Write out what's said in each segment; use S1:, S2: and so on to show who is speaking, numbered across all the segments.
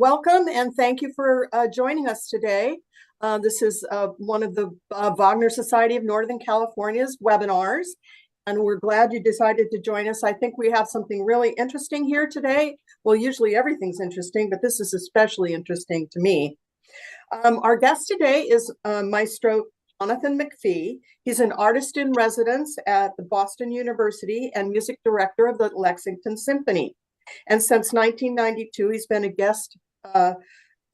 S1: welcome and thank you for joining us today. This is one of the Wagner Society of Northern California's webinars, and we're glad you decided to join us. I think we have something really interesting here today. Well, usually everything's interesting, but this is especially interesting to me. Our guest today is Maestro Jonathan McPhee. He's an artist in residence at the Boston University and music director of the Lexington Symphony. And since 1992, he's been a guest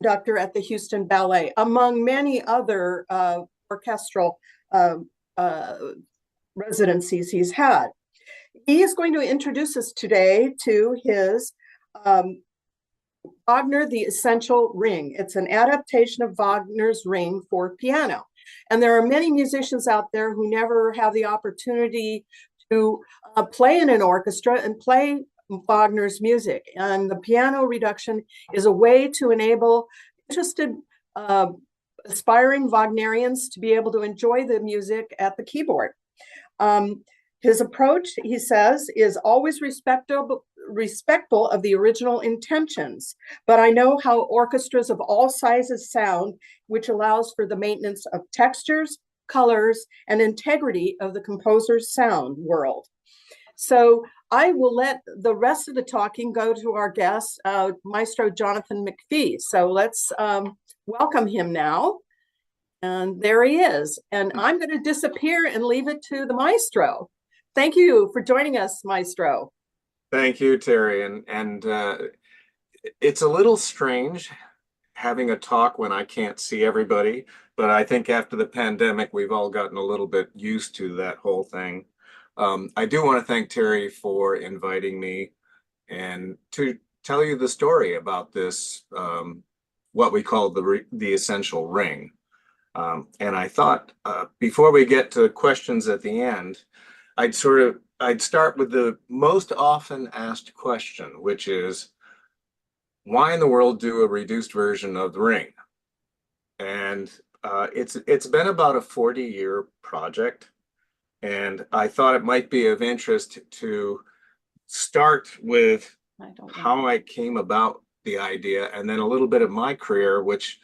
S1: conductor at the Houston Ballet, among many other orchestral residencies he's had. He is going to introduce us today to his Wagner, the Essential Ring. It's an adaptation of Wagner's Ring for piano. And there are many musicians out there who never have the opportunity to play in an orchestra and play Wagner's music. And the piano reduction is a way to enable interested aspiring Wagnerians to be able to enjoy the music at the keyboard. His approach, he says, is always respectful of the original intentions, but I know how orchestras of all sizes sound, which allows for the maintenance of textures, colors, and integrity of the composer's sound world. So I will let the rest of the talking go to our guest, Maestro Jonathan McPhee. So let's welcome him now. And there he is. And I'm going to disappear and leave it to the maestro. Thank you for joining us, Maestro.
S2: Thank you, Terry. And it's a little strange having a talk when I can't see everybody, but I think after the pandemic, we've all gotten a little bit used to that whole thing. I do want to thank Terry for inviting me and to tell you the story about this, what we call the Essential Ring. And I thought before we get to questions at the end, I'd start with the most often asked question, which is, why in the world do a reduced version of the Ring? And it's been about a 40-year project. And I thought it might be of interest to start with how I came about the idea, and then a little bit of my career, which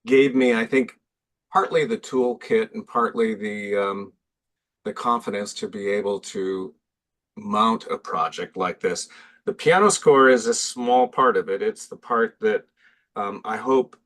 S2: gave me, I think, partly the toolkit and partly the confidence to be able to mount a project like this. The piano score is a small part of it. It's the part that I hope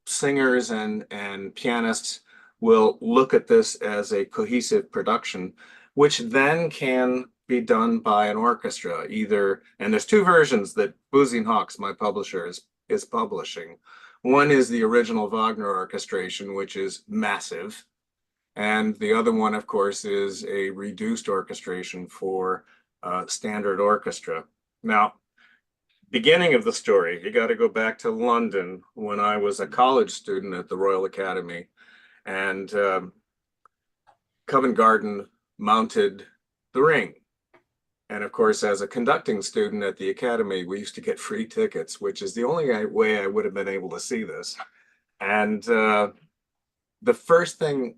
S2: singers and pianists will look at this as a cohesive production, which then can be done by an orchestra either. And there's two versions that Boosing Hawks, my publisher, is publishing. One is the original Wagner orchestration, which is massive. And the other one, of course, is a reduced orchestration for standard orchestra. Now, beginning of the story, you got to go back to London when I was a college student at the Royal Academy. And Covent Garden mounted the Ring. And of course, as a conducting student at the Academy, we used to get free tickets, which is the only way I would have been able to see this. And the first thing,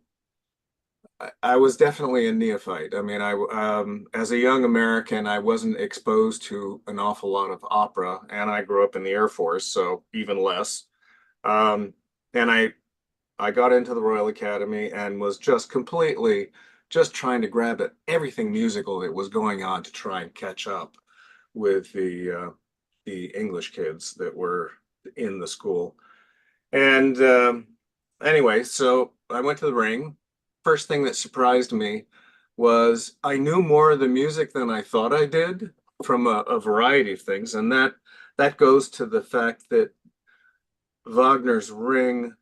S2: I was definitely a neophyte. I mean, as a young American, I wasn't exposed to an awful lot of opera, and I grew up in the Air Force, so even less. And I got into the Royal Academy and was just trying to grab at everything musical that was going on to try and catch up with the English kids that were in the school. And anyway, so I went to the Ring. First thing that surprised me was I knew more of the music than I thought I did from a variety of things. And that goes to the fact that Wagner's Ring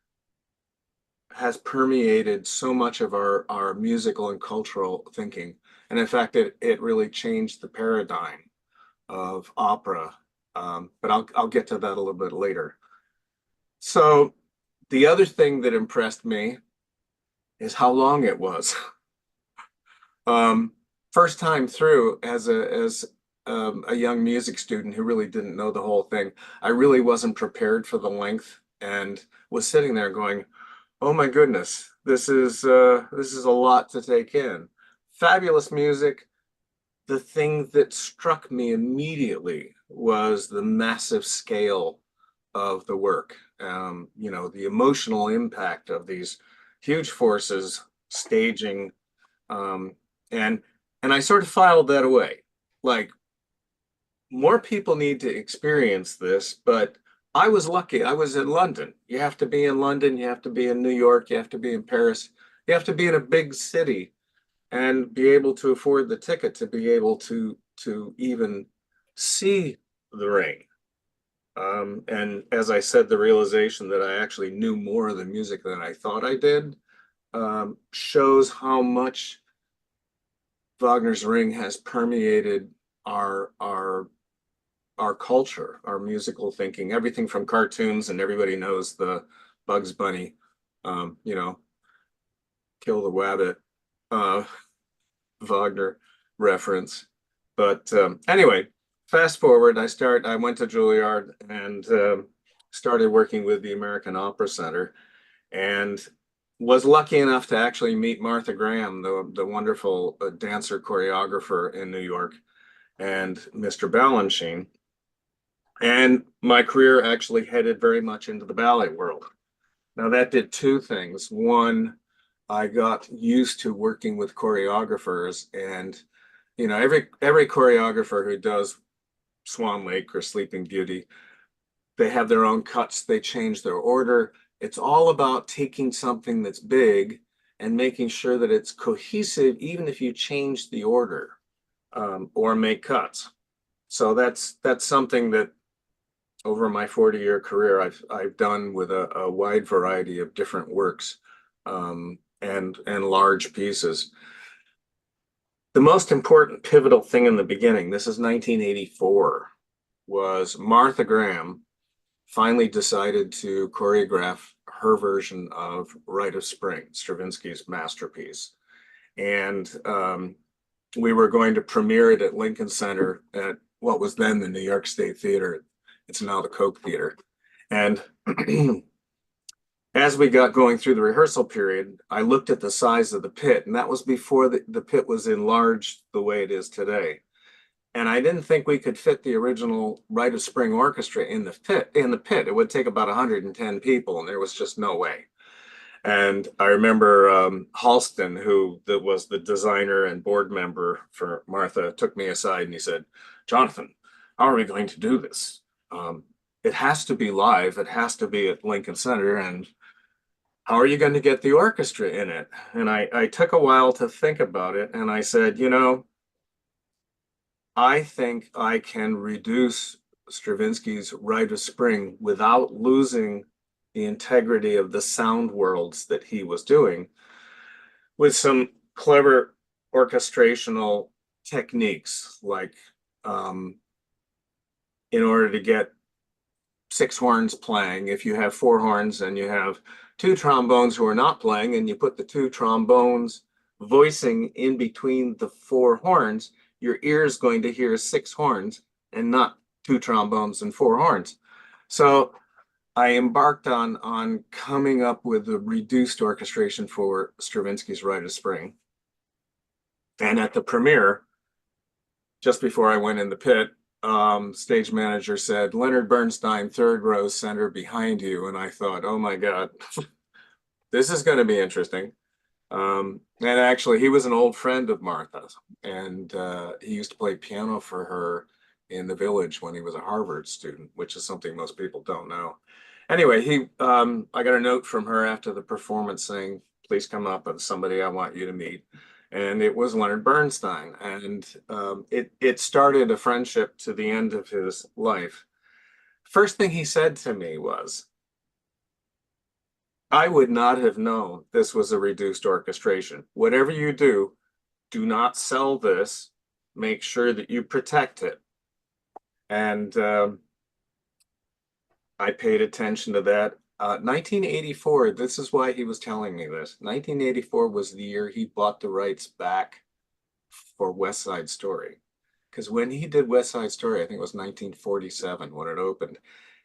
S2: has permeated so much of our musical and cultural thinking. And in fact, it really changed the paradigm of opera. But I'll get to that a little bit later. So the other thing that impressed me is how long it was. First time through as a young music student who really didn't know the whole thing, I really wasn't prepared for the length and was sitting there going, oh my goodness, this is a lot to take in. Fabulous music, the thing that struck me immediately was the massive scale of the work. You know, the emotional impact of these huge forces staging, um, and and I sort of filed that away. Like, more people need to experience this, but I was lucky. I was in London. You have to be in London, you have to be in New York, you have to be in Paris, you have to be in a big city and be able to afford the ticket to be able to even see the ring. And as I said, the realization that I actually knew more of the music than I thought I did, shows how much Wagner's Ring has permeated our culture, our musical thinking, everything from cartoons, and everybody knows the Bugs Bunny, you know, kill the wabbit, uh, Wagner reference. But anyway, fast forward, I went to Juilliard and started working with the American Opera Center, and was lucky enough to actually meet Martha Graham, the wonderful dancer choreographer in New York, and Mr. Balanchine. And my career actually headed very much into the ballet world. Now that did two things. One, I got used to working with choreographers, and you know, every choreographer who does Swan Lake or Sleeping Beauty, they have their own cuts, they change their order. It's all about taking something that's big and making sure that it's cohesive, even if you change the order, or make cuts. So that's something that over my 40-year career I've done with a wide variety of different works, and large pieces. The most important pivotal thing in the beginning, this is 1984, was Martha Graham finally decided to choreograph her version of Rite of Spring, Stravinsky's masterpiece. And we were going to premiere it at Lincoln Center at what was then the New York State Theater. It's now the Koch Theater. And as we got going through the rehearsal period, I looked at the size of the pit, and that was before the pit was enlarged the way it is today. And I didn't think we could fit the original Rite of Spring Orchestra in the pit. It would take about 110 people, and there was just no way. And I remember Halston, who was the designer and board member for Martha, took me aside and he said, "Jonathan, how are we going to do this? It has to be live. It has to be at Lincoln Center. And how are you going to get the orchestra in it?" And I took a while to think about it. And I said, you know, I think I can reduce Stravinsky's Rite of Spring without losing the integrity of the sound worlds that he was doing, with some clever orchestrational techniques, like in order to get 6 horns playing, if you have 4 horns and you have 2 trombones who are not playing, and you put the 2 trombones voicing in between the 4 horns, your ear is going to hear 6 horns and not 2 trombones and 4 horns. So I embarked on coming up with a reduced orchestration for Stravinsky's Rite of Spring. And at the premiere, just before I went in the pit, stage manager said, "Leonard Bernstein, 3rd row center behind you." And I thought, oh my God, this is going to be interesting. And actually, he was an old friend of Martha's, and he used to play piano for her in the Village when he was a Harvard student, which is something most people don't know. Anyway, I got a note from her after the performance saying, "Please come up, and somebody I want you to meet." And it was Leonard Bernstein, and it started a friendship to the end of his life. First thing he said to me was, "I would not have known this was a reduced orchestration. Whatever you do, do not sell this. Make sure that you protect it." And I paid attention to that. 1984, this is why he was telling me this. 1984 was the year he bought the rights back for West Side Story. Because when he did West Side Story, I think it was 1947 when it opened,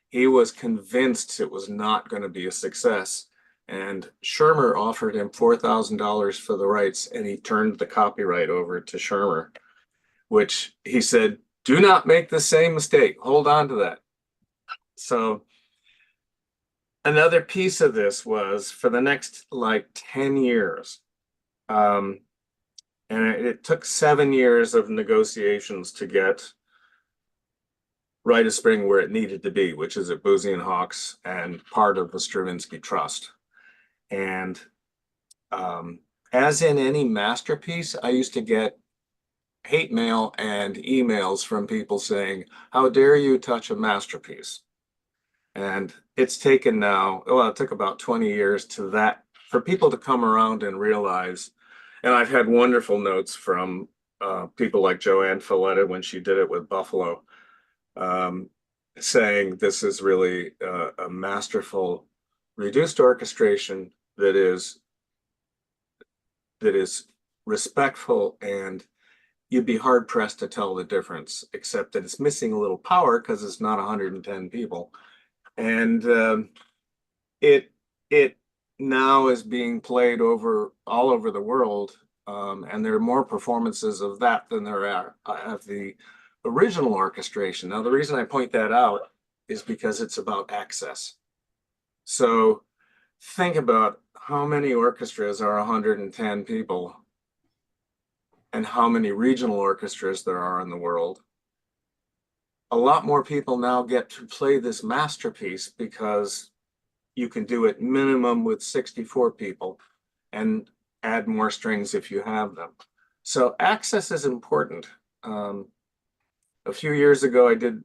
S2: he was convinced it was not going to be a success. And Schirmer offered him $4,000 for the rights, and he turned the copyright over to Schirmer. which he said, do not make the same mistake. Hold on to that. So another piece of this was for the next like 10 years. And it took 7 years of negotiations to get Rite of Spring where it needed to be, which is at Boozy and Hawkes and part of the Stravinsky Trust. And as in any masterpiece, I used to get hate mail and emails from people saying, how dare you touch a masterpiece? And it's taken now, well, it took about 20 years for people to come around and realize, and I've had wonderful notes from people like Joanne Falletta when she did it with Buffalo, saying this is really a masterful reduced orchestration that is respectful, and you'd be hard pressed to tell the difference, except that it's missing a little power because it's not 110 people. And it now is being played all over the world, and there are more performances of that than there are of the original orchestration. Now, the reason I point that out is because it's about access. So think about how many orchestras are 110 people and how many regional orchestras there are in the world. A lot more people now get to play this masterpiece because you can do it minimum with 64 people and add more strings if you have them. So access is important. A few years ago, I did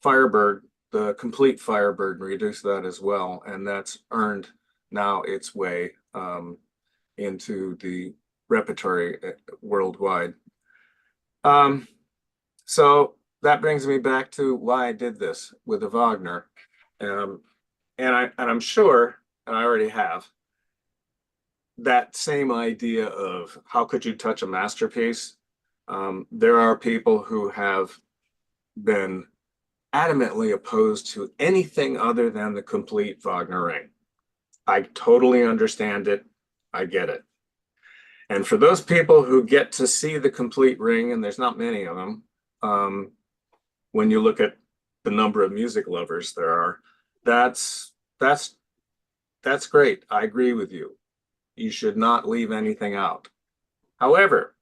S2: Firebird, the complete Firebird, and reduced that as well, and that's earned now its way into the repertory worldwide. So that brings me back to why I did this with the Wagner, and I'm sure, and I already have, that same idea of how could you touch a masterpiece. There are people who have been adamantly opposed to anything other than the complete Wagner ring. I totally understand it. I get it. And for those people who get to see the complete ring, and there's not many of them, when you look at the number of music lovers there are, that's great. I agree with you. You should not leave anything out. However,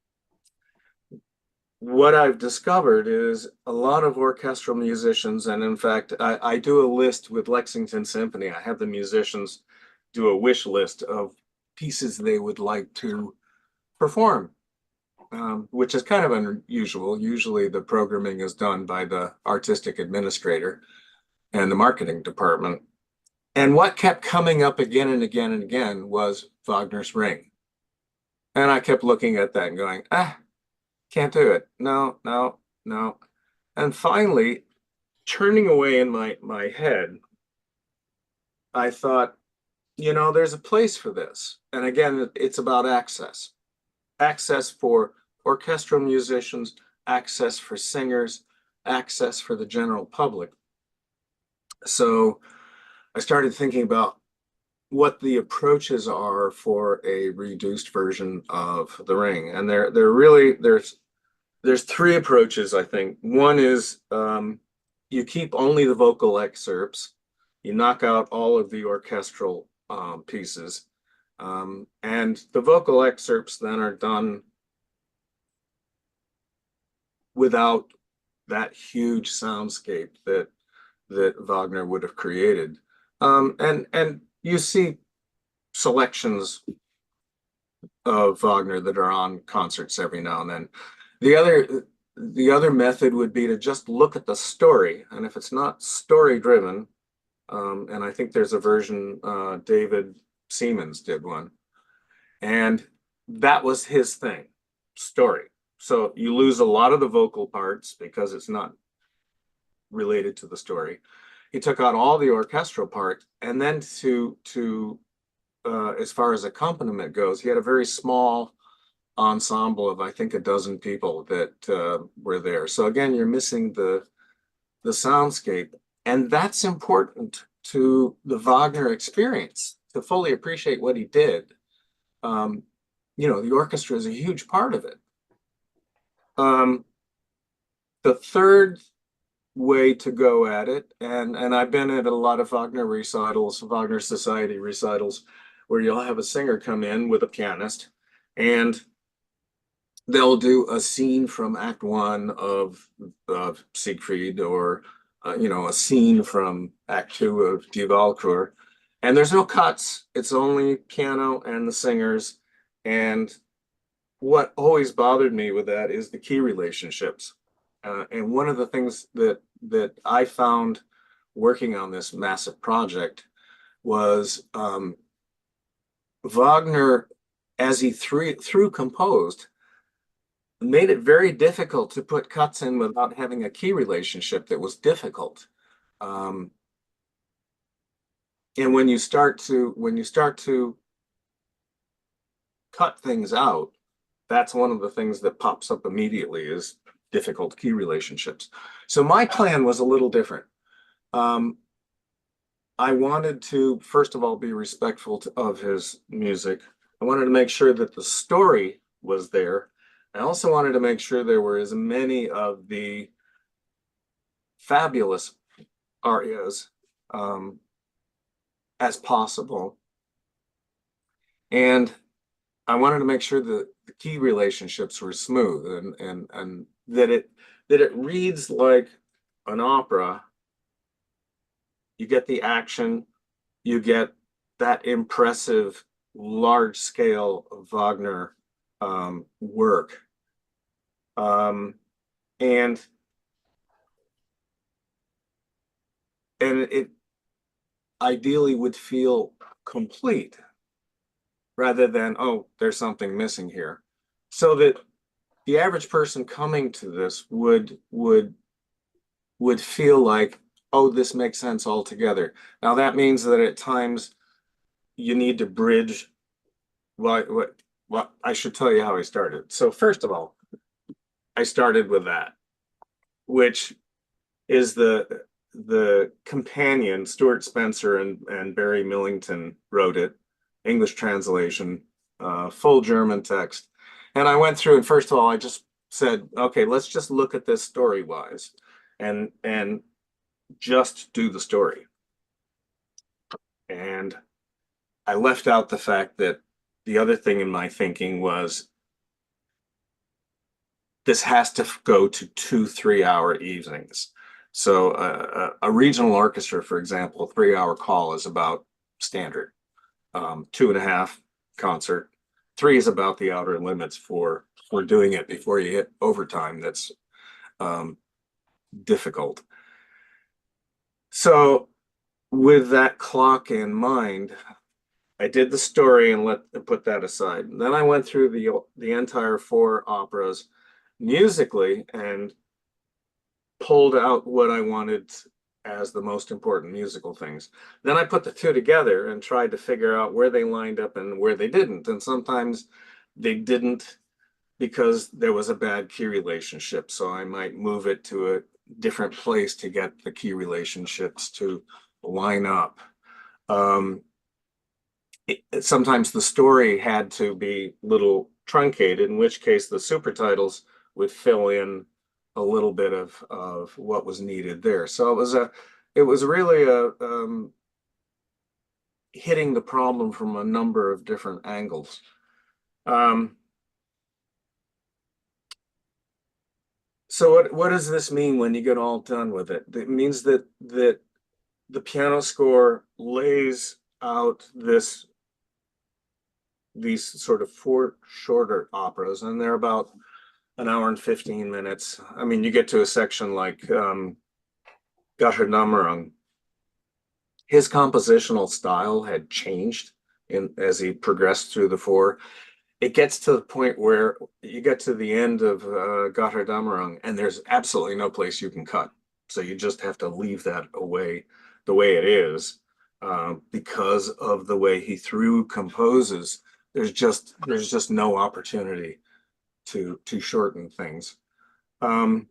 S2: what I've discovered is a lot of orchestral musicians, and in fact, I do a list with Lexington Symphony. I have the musicians do a wish list of pieces they would like to perform, which is kind of unusual. Usually the programming is done by the artistic administrator and the marketing department. And what kept coming up again and again and again was Wagner's Ring. And I kept looking at that and going, can't do it. No, no, no. And finally, turning away in my head, I thought, there's a place for this. And again, it's about access. Access for orchestral musicians, access for singers, access for the general public. So I started thinking about what the approaches are for a reduced version of the ring. And there's three approaches, I think. One is you keep only the vocal excerpts, you knock out all of the orchestral pieces, and the vocal excerpts then are done without that huge soundscape that Wagner would have created. And you see selections of Wagner that are on concerts every now and then. The other method would be to just look at the story, and if it's not story driven, and I think there's a version, David Siemens did one, and that was his thing, story. So you lose a lot of the vocal parts because it's not related to the story. He took out all the orchestral part, and then as far as accompaniment goes, he had a very small ensemble of, I think, a dozen people that were there. So again, you're missing the soundscape, and that's important to the Wagner experience to fully appreciate what he did. The orchestra is a huge part of it. The third way to go at it, and I've been at a lot of Wagner recitals, Wagner Society recitals, where you'll have a singer come in with a pianist, and they'll do a scene from Act One of Siegfried, or a scene from Act Two of Die Walküre, and there's no cuts. It's only piano and the singers. And what always bothered me with that is the key relationships. And one of the things that I found working on this massive project was Wagner, as he through composed, made it very difficult to put cuts in without having a key relationship that was difficult. And when you start to cut things out, that's one of the things that pops up immediately, is difficult key relationships. So my plan was a little different. I wanted to, first of all, be respectful of his music. I wanted to make sure that the story was there. I also wanted to make sure there were as many of the fabulous arias as possible. And I wanted to make sure that the key relationships were smooth, and that it reads like an opera. You get the action, you get that impressive large scale Wagner work, and it ideally would feel complete, rather than, oh, there's something missing here, so that the average person coming to this would feel like, oh, this makes sense altogether. Now that means that at times you need to bridge. Well, I should tell you how I started. So first of all, I started with that, which is the companion. Stuart Spencer and Barry Millington wrote it, English translation, full German text. And I went through, and first of all, I just said, okay, let's just look at this story-wise, and just do the story. And I left out the fact that the other thing in my thinking was, this has to go to 2-3 hour evenings. So a regional orchestra, for example, a 3-hour call is about standard. 2.5 concert. 3 is about the outer limits for doing it before you hit overtime. That's difficult. So with that clock in mind, I did the story and put that aside. And then I went through the entire 4 operas musically and pulled out what I wanted as the most important musical things. Then I put the 2 together and tried to figure out where they lined up and where they didn't. And sometimes they didn't because there was a bad key relationship. So I might move it to a different place to get the key relationships to line up. Sometimes the story had to be a little truncated, in which case the super titles would fill in a little bit of what was needed there. So it was really hitting the problem from a number of different angles. So what does this mean when you get all done with it? It means that the piano score lays out these sort of 4 shorter operas, and they're about 1 hour and 15 minutes. I mean, you get to a section like Götterdämmerung. His compositional style had changed as he progressed through the 4. It gets to the point where you get to the end of Götterdämmerung, and there's absolutely no place you can cut. So you just have to leave that away the way it is, because of the way he through composes. There's just no opportunity to shorten things. And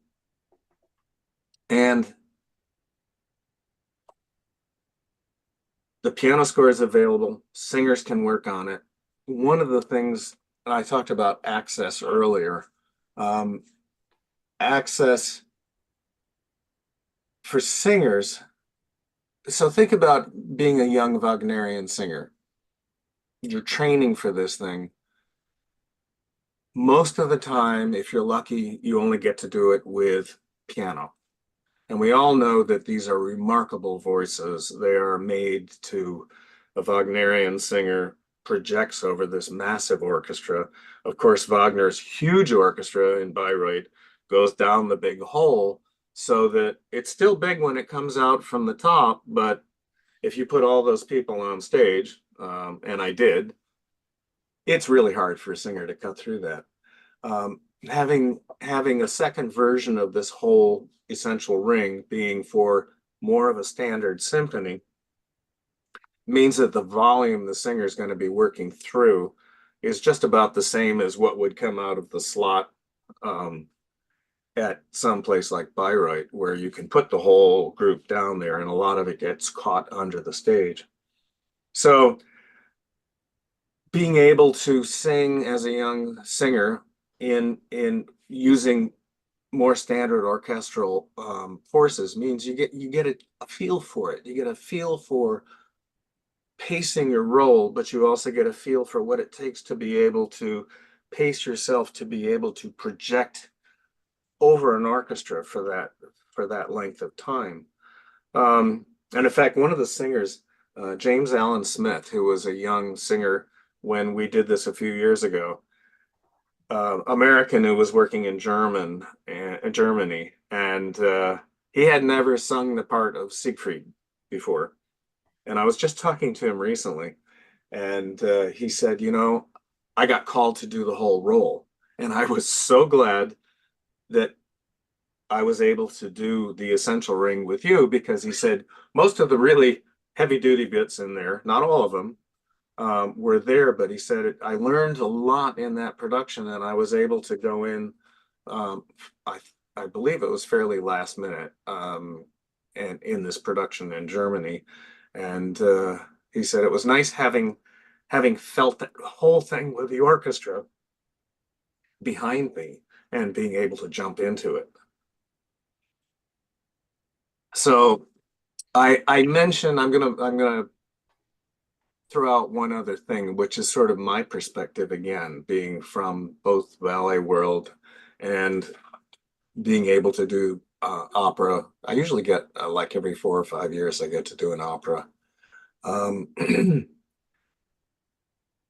S2: the piano score is available. Singers can work on it. One of the things, and I talked about access earlier, access for singers, so think about being a young Wagnerian singer. You're training for this thing. Most of the time, if you're lucky, you only get to do it with piano. And we all know that these are remarkable voices. They are made to, a Wagnerian singer projects over this massive orchestra. Of course, Wagner's huge orchestra in Bayreuth goes down the big hole so that it's still big when it comes out from the top, but if you put all those people on stage, and I did, it's really hard for a singer to cut through that. Having a second version of this whole essential ring being for more of a standard symphony means that the volume the singer is going to be working through is just about the same as what would come out of the slot at some place like Bayreuth, where you can put the whole group down there and a lot of it gets caught under the stage. So being able to sing as a young singer in using more standard orchestral forces means you get a feel for it. You get a feel for pacing your role, but you also get a feel for what it takes to be able to pace yourself, to be able to project over an orchestra for that length of time. And in fact, one of the singers, James Allen Smith, who was a young singer when we did this a few years ago, American who was working in Germany, and he had never sung the part of Siegfried before. And I was just talking to him recently, and he said, you know, I got called to do the whole role. And I was so glad that I was able to do the essential ring with you, because he said most of the really heavy duty bits in there, not all of them, were there, but he said I learned a lot in that production, and I was able to go in. I believe it was fairly last minute, and in this production in Germany, and he said it was nice having felt that whole thing with the orchestra behind me and being able to jump into it. So I mentioned I'm gonna throw out one other thing, which is sort of my perspective again, being from both ballet world and being able to do opera. I usually get like every 4 or 5 years I get to do an opera.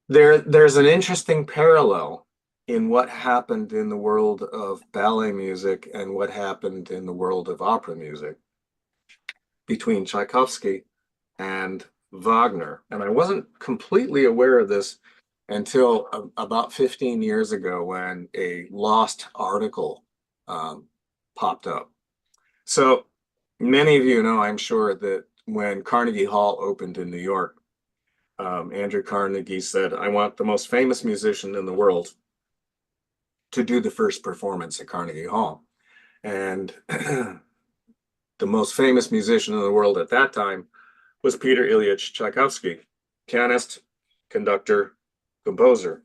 S2: There's an interesting parallel in what happened in the world of ballet music and what happened in the world of opera music between Tchaikovsky and Wagner. And I wasn't completely aware of this until about 15 years ago when a lost article popped up. So many of you know, I'm sure, that when Carnegie Hall opened in New York, Andrew Carnegie said, I want the most famous musician in the world to do the first performance at Carnegie Hall. And the most famous musician in the world at that time was Peter Ilyich Tchaikovsky, pianist, conductor, composer.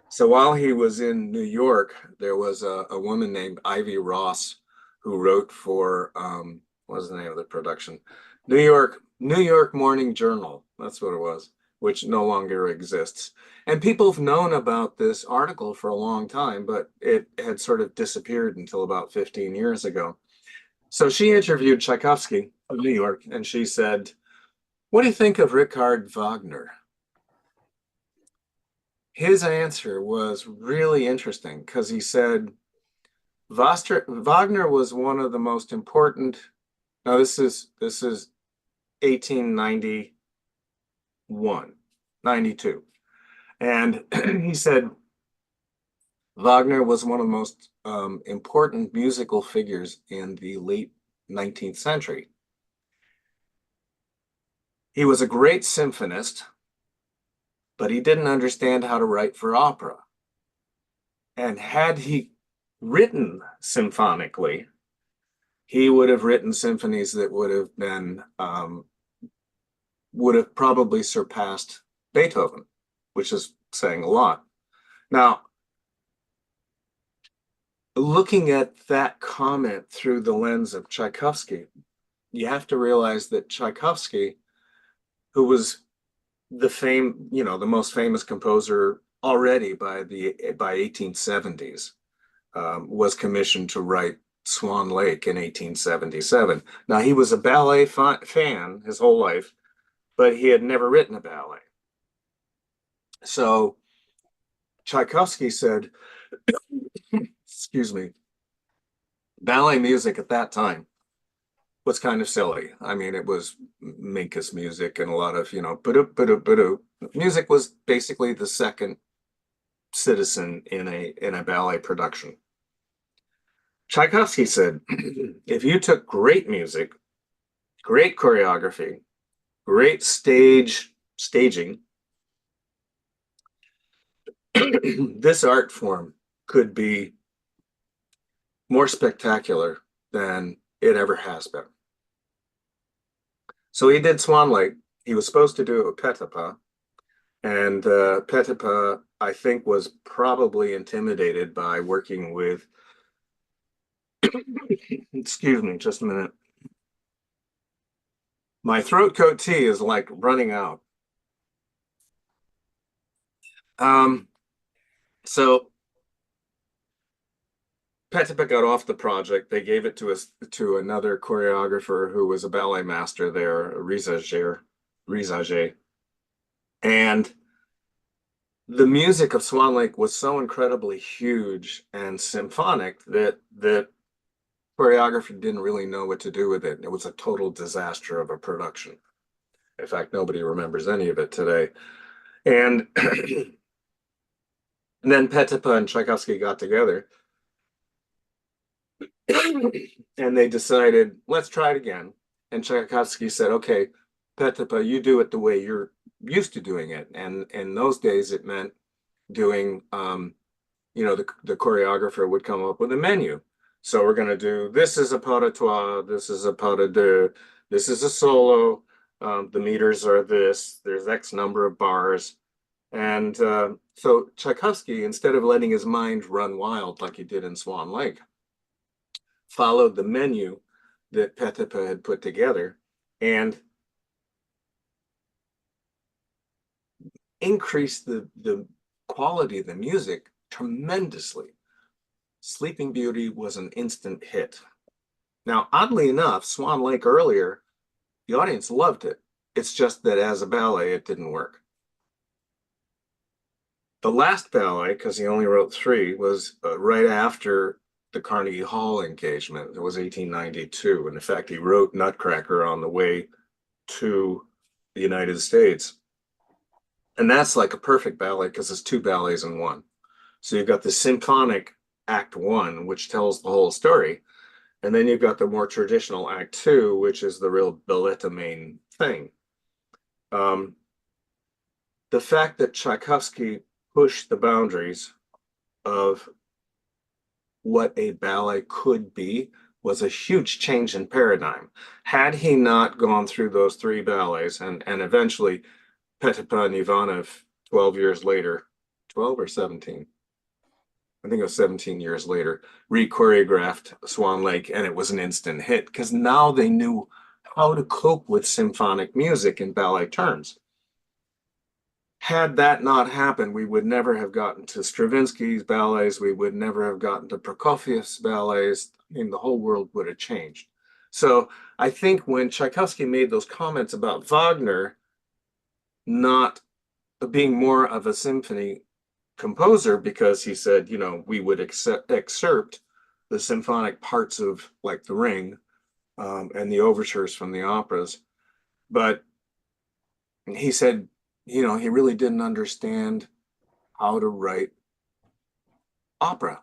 S2: So while he was in New York, there was a woman named Ivy Ross who wrote for, what was the name of the production? New York Morning Journal, that's what it was, which no longer exists. And people have known about this article for a long time, but it had sort of disappeared until about 15 years ago. So she interviewed Tchaikovsky of New York, and she said, what do you think of Richard Wagner? His answer was really interesting, because he said, Wagner was one of the most important, now this is 1891, 92. And he said, Wagner was one of the most important musical figures in the late 19th century. He was a great symphonist, but he didn't understand how to write for opera. And had he written symphonically, he would have written symphonies that would have been, would have probably surpassed Beethoven, which is saying a lot. Now, looking at that comment through the lens of Tchaikovsky, you have to realize that Tchaikovsky, who was the most famous composer already by 1870s, was commissioned to write Swan Lake in 1877. Now, he was a ballet fan his whole life, but he had never written a ballet. So Tchaikovsky said, excuse me, ballet music at that time was kind of silly. I mean, it was Minkus music and a lot of, music was basically the second citizen in a ballet production. Tchaikovsky said, if you took great music, great choreography, great staging, this art form could be more spectacular than it ever has been. So he did Swan Lake. He was supposed to do it with Petipa, and Petipa, I think, was probably intimidated by working with, excuse me, just a minute. My throat coat tea is like running out. So Petipa got off the project. They gave it to another choreographer who was a ballet master there, Rizager. And the music of Swan Lake was so incredibly huge and symphonic that choreographer didn't really know what to do with it. It was a total disaster of a production. In fact, nobody remembers any of it today. And, and then Petipa and Tchaikovsky got together and they decided, let's try it again. And Tchaikovsky said, okay, Petipa, you do it the way you're used to doing it. And in those days, it meant doing, the choreographer would come up with a menu. So we're going to do, this is a pas de trois, this is a pas de deux, this is a solo, the meters are this, there's X number of bars. And so Tchaikovsky, instead of letting his mind run wild like he did in Swan Lake, followed the menu that Petipa had put together and increased the quality of the music tremendously. Sleeping Beauty was an instant hit. Now, oddly enough, Swan Lake earlier, the audience loved it. It's just that as a ballet, it didn't work. The last ballet, because he only wrote 3, was right after the Carnegie Hall engagement. It was 1892. And in fact, he wrote Nutcracker on the way to the United States. And that's like a perfect ballet because it's 2 ballets in one. So you've got the symphonic Act 1, which tells the whole story. And then you've got the more traditional Act 2, which is the real balletta main thing. The fact that Tchaikovsky pushed the boundaries of what a ballet could be was a huge change in paradigm. Had he not gone through those 3 ballets and eventually Petipa and Ivanov 12 years later, 12 or 17, I think it was 17 years later, re-choreographed Swan Lake, and it was an instant hit because now they knew how to cope with symphonic music in ballet terms. Had that not happened, we would never have gotten to Stravinsky's ballets. We would never have gotten to Prokofiev's ballets. I mean, the whole world would have changed. So I think when Tchaikovsky made those comments about Wagner not being more of a symphony composer, because he said, we would excerpt the symphonic parts of like The Ring and the overtures from the operas. But he said, he really didn't understand how to write opera.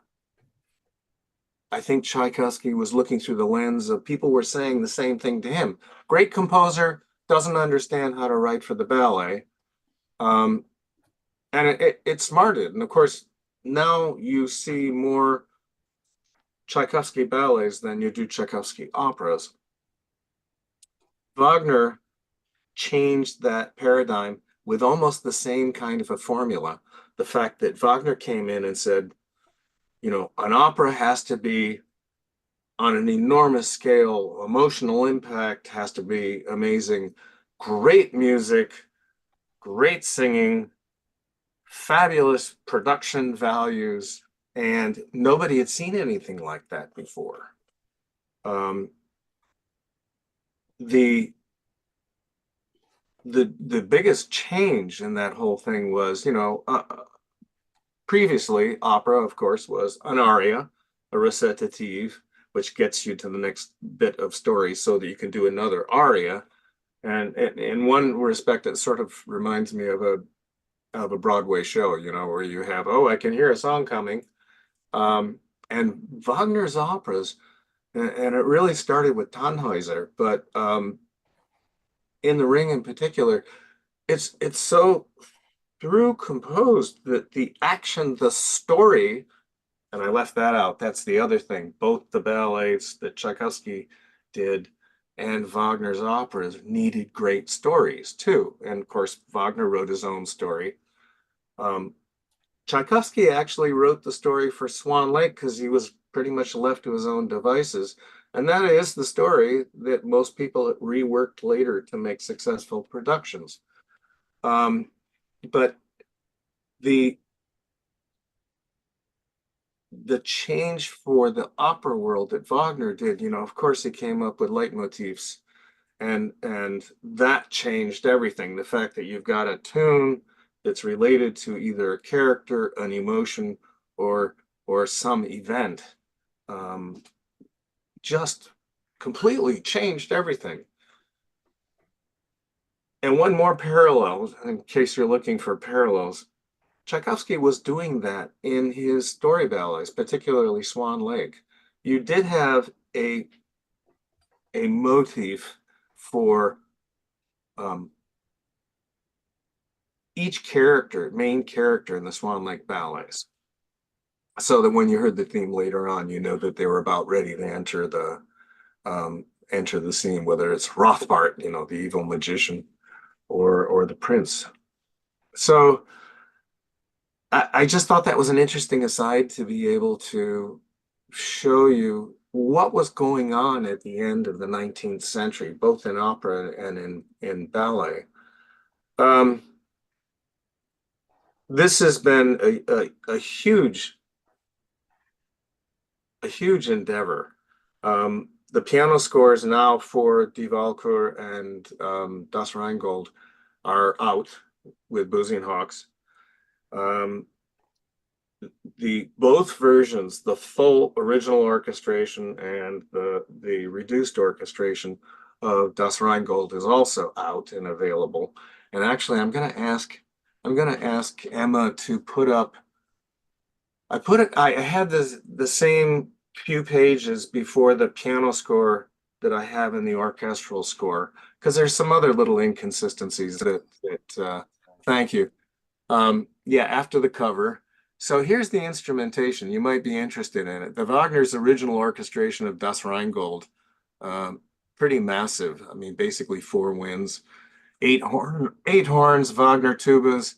S2: I think Tchaikovsky was looking through the lens of people were saying the same thing to him. Great composer, doesn't understand how to write for the ballet. And it smarted. And of course, now you see more Tchaikovsky ballets than you do Tchaikovsky operas. Wagner changed that paradigm with almost the same kind of a formula. The fact that Wagner came in and said, You know, an opera has to be on an enormous scale, emotional impact has to be amazing, great music, great singing, fabulous production values, and nobody had seen anything like that before. Um, the the biggest change in that whole thing was, you know, previously opera, of course, was an aria, a recitative, which gets you to the next bit of story so that you can do another aria. And in one respect, it sort of reminds me of a Broadway show, you know, where you have, oh, I can hear a song coming. And Wagner's operas, and it really started with Tannhäuser, but in The Ring in particular, it's so through composed that the action, the story, and I left that out. That's the other thing. Both the ballets that Tchaikovsky did and Wagner's operas needed great stories too. And of course, Wagner wrote his own story. Um, Tchaikovsky actually wrote the story for Swan Lake because he was pretty much left to his own devices. And that is the story that most people reworked later to make successful productions. But the the change for the opera world that Wagner did, you know, of course he came up with leitmotifs and that changed everything. The fact that you've got a tune that's related to either a character, an emotion, or some event, um, just completely changed everything. And one more parallel, in case you're looking for parallels, Tchaikovsky was doing that in his story ballets, particularly Swan Lake. You did have a motif for um, each character, main character in the Swan Lake ballets, so that when you heard the theme later on, you know that they were about ready to enter the scene, whether it's Rothbart, you know, the evil magician, or the prince. So I just thought that was an interesting aside to be able to show you what was going on at the end of the 19th century, both in opera and in ballet. Um, this has been a huge endeavor. The piano scores now for Die Walküre and Das Rheingold are out with Boosey and Hawkes. The both versions, the full original orchestration and the reduced orchestration of Das Rheingold is also out and available. And actually, I'm going to ask Emma to put up. I had the same few pages before the piano score that I have in the orchestral score because there's some other little inconsistencies that thank you. Yeah, after the cover. So here's the instrumentation. You might be interested in it. The Wagner's original orchestration of Das Rheingold, pretty massive. I mean, basically four winds, eight horns, Wagner tubas.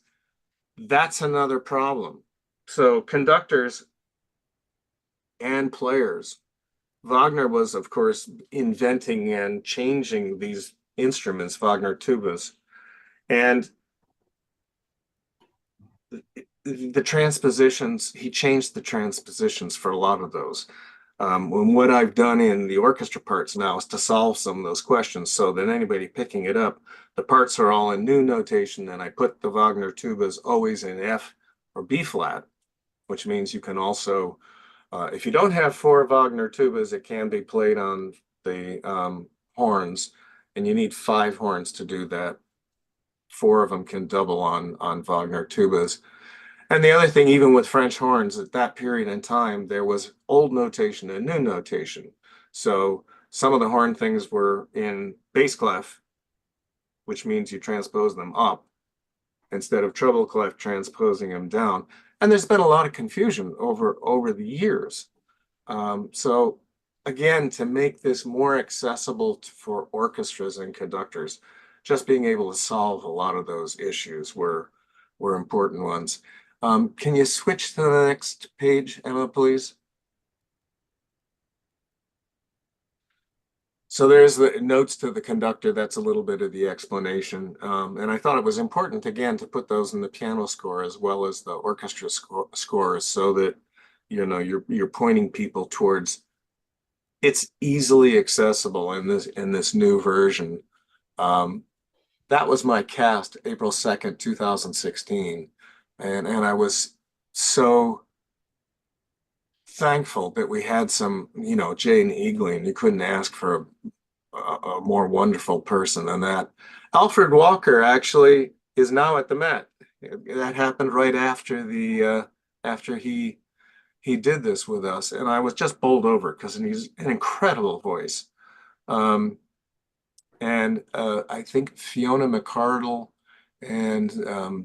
S2: That's another problem. So conductors and players. Wagner was, of course, inventing and changing these instruments, Wagner tubas. And the transpositions, he changed the transpositions for a lot of those. And what I've done in the orchestra parts now is to solve some of those questions so that anybody picking it up, the parts are all in new notation, and I put the Wagner tubas always in F or B flat, which means you can also, if you don't have four Wagner tubas, it can be played on the horns, and you need five horns to do that. Four of them can double on Wagner tubas. And the other thing, even with French horns, at that period in time, there was old notation and new notation. So some of the horn things were in bass clef, which means you transpose them up instead of treble clef transposing them down. And there's been a lot of confusion over the years. So again, to make this more accessible for orchestras and conductors, just being able to solve a lot of those issues were important ones. Can you switch to the next page, Emma, please? So there's the notes to the conductor. That's a little bit of the explanation. And I thought it was important, again, to put those in the piano score as well as the orchestra scores so that, you know, you're pointing people towards it's easily accessible in this new version. That was my cast, April 2nd, 2016. And I was so thankful that we had some, you know, Jane Eagling. You couldn't ask for a more wonderful person than that. Alfred Walker actually is now at the Met. That happened right after the after he did this with us, and I was just bowled over because he's an incredible voice. And I think Fiona McCardle and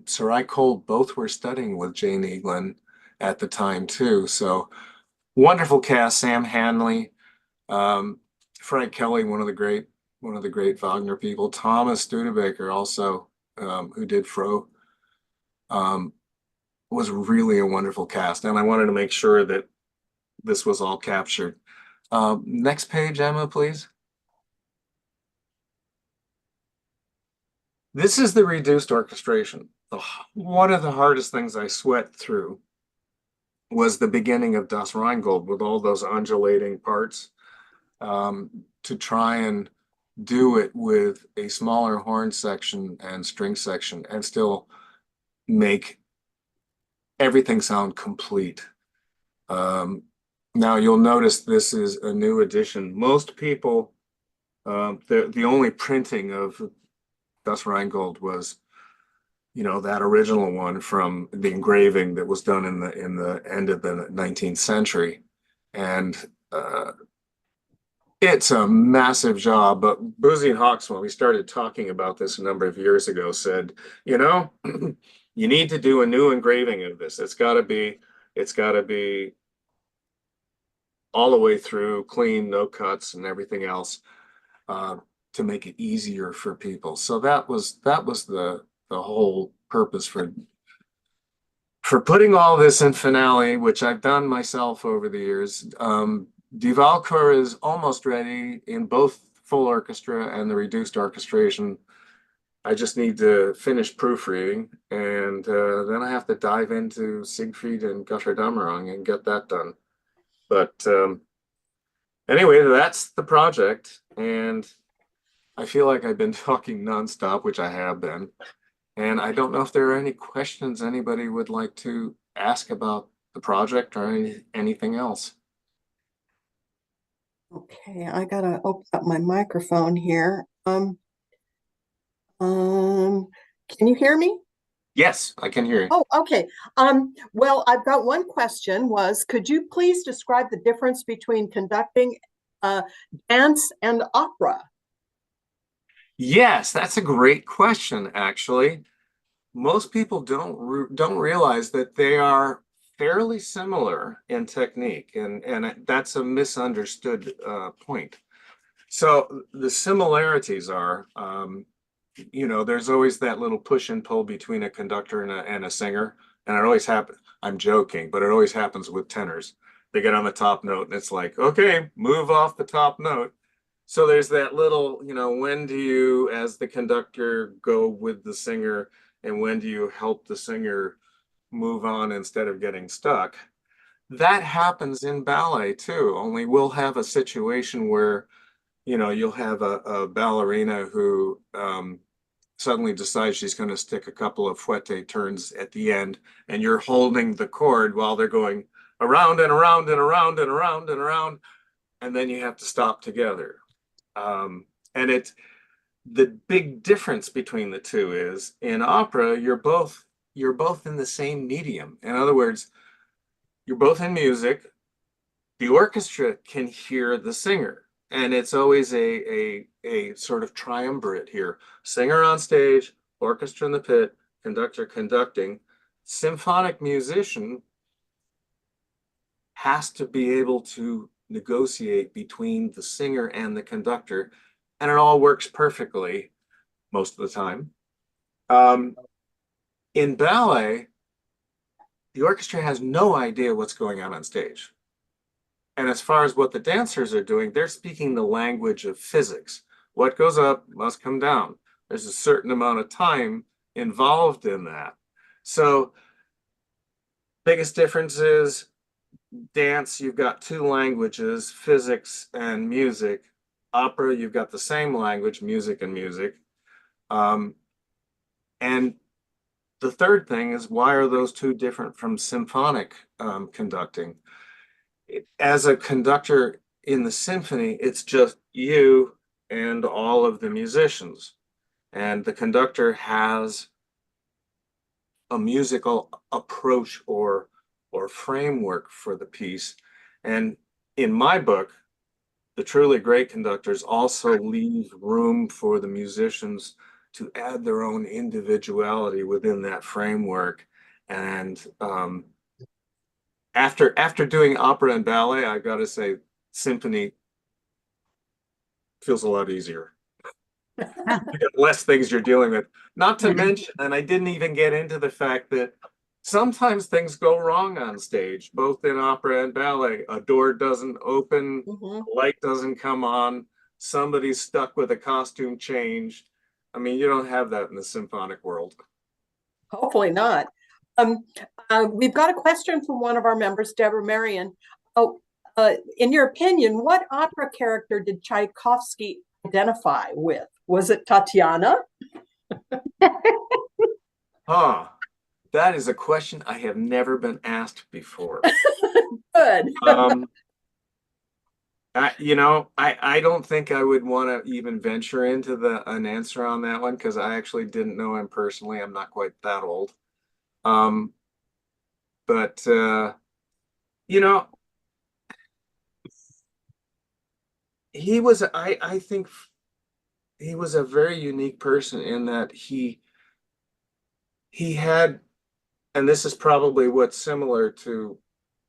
S2: Sarai Cole both were studying with Jane Eaglen at the time too. So wonderful cast. Sam Hanley, Frank Kelly, one of the great Wagner people. Thomas Studebaker also, who did Fro, was really a wonderful cast. And I wanted to make sure that this was all captured. Next page, Emma, please. This is the reduced orchestration. One of the hardest things I sweat through was the beginning of Das Rheingold with all those undulating parts, to try and do it with a smaller horn section and string section and still make everything sound complete. Now you'll notice this is a new edition. Most people, the only printing of Das Rheingold was, you know, that original one from the engraving that was done in the end of the 19th century. And it's a massive job, but Boozy and Hawks, when we started talking about this a number of years ago, said, you know, you need to do a new engraving of this. It's got to be all the way through, clean, no cuts and everything else, to make it easier for people. So that was the whole purpose for putting all this in finale, which I've done myself over the years. Die Walküre is almost ready in both full orchestra and the reduced orchestration. I just need to finish proofreading, and then I have to dive into Siegfried and Götterdämmerung and get that done. But anyway, that's the project, and I feel like I've been talking nonstop, which I have been. And I don't know if there are any questions anybody would like to ask about the project or anything else.
S1: Okay, I gotta open up my microphone here. Can you hear me?
S2: Yes, I can hear you.
S1: Oh, okay. Well, I've got one question could you please describe the difference between conducting dance and opera?
S2: Yes, that's a great question, actually. Most people don't realize that they are fairly similar in technique, and that's a misunderstood point. So the similarities are, you know, there's always that little push and pull between a conductor and a singer, and it always happens. I'm joking, but it always happens with tenors. They get on the top note, and it's like, okay, move off the top note. So there's that little, you know, when do you, as the conductor, go with the singer, and when do you help the singer move on instead of getting stuck? That happens in ballet too, only we'll have a situation where, you know, you'll have a ballerina who suddenly decides she's going to stick a couple of fouette turns at the end, and you're holding the chord while they're going around and around and around and around and around, and then you have to stop together. And the big difference between the two is in opera, you're both in the same medium. In other words, you're both in music. The orchestra can hear the singer, and it's always a sort of triumvirate here. Singer on stage, orchestra in the pit, conductor conducting. Symphonic musician has to be able to negotiate between the singer and the conductor, and it all works perfectly most of the time. In ballet, the orchestra has no idea what's going on stage. And as far as what the dancers are doing, they're speaking the language of physics. What goes up must come down. There's a certain amount of time involved in that. So biggest difference is dance, you've got two languages, physics and music. Opera, you've got the same language, music and music. And the third thing is, why are those two different from symphonic conducting? As a conductor in the symphony, it's just you and all of the musicians. And the conductor has a musical approach or framework for the piece. And in my book, the truly great conductors also leave room for the musicians to add their own individuality within that framework. And after doing opera and ballet, I've got to say, symphony feels a lot easier. You got less things you're dealing with. Not to mention, and I didn't even get into the fact that sometimes things go wrong on stage, both in opera and ballet. A door doesn't open, light doesn't come on, somebody's stuck with a costume change. I mean, you don't have that in the symphonic world.
S1: Hopefully not. We've got a question from one of our members, Deborah Marion. Oh, in your opinion, what opera character did Tchaikovsky identify with? Was it Tatiana?
S2: That is a question I have never been asked before.
S1: Good.
S2: I don't think I would want to even venture into an answer on that one, because I actually didn't know him personally. I'm not quite that old. But he was, I think he was a very unique person in that he had, and this is probably what's similar to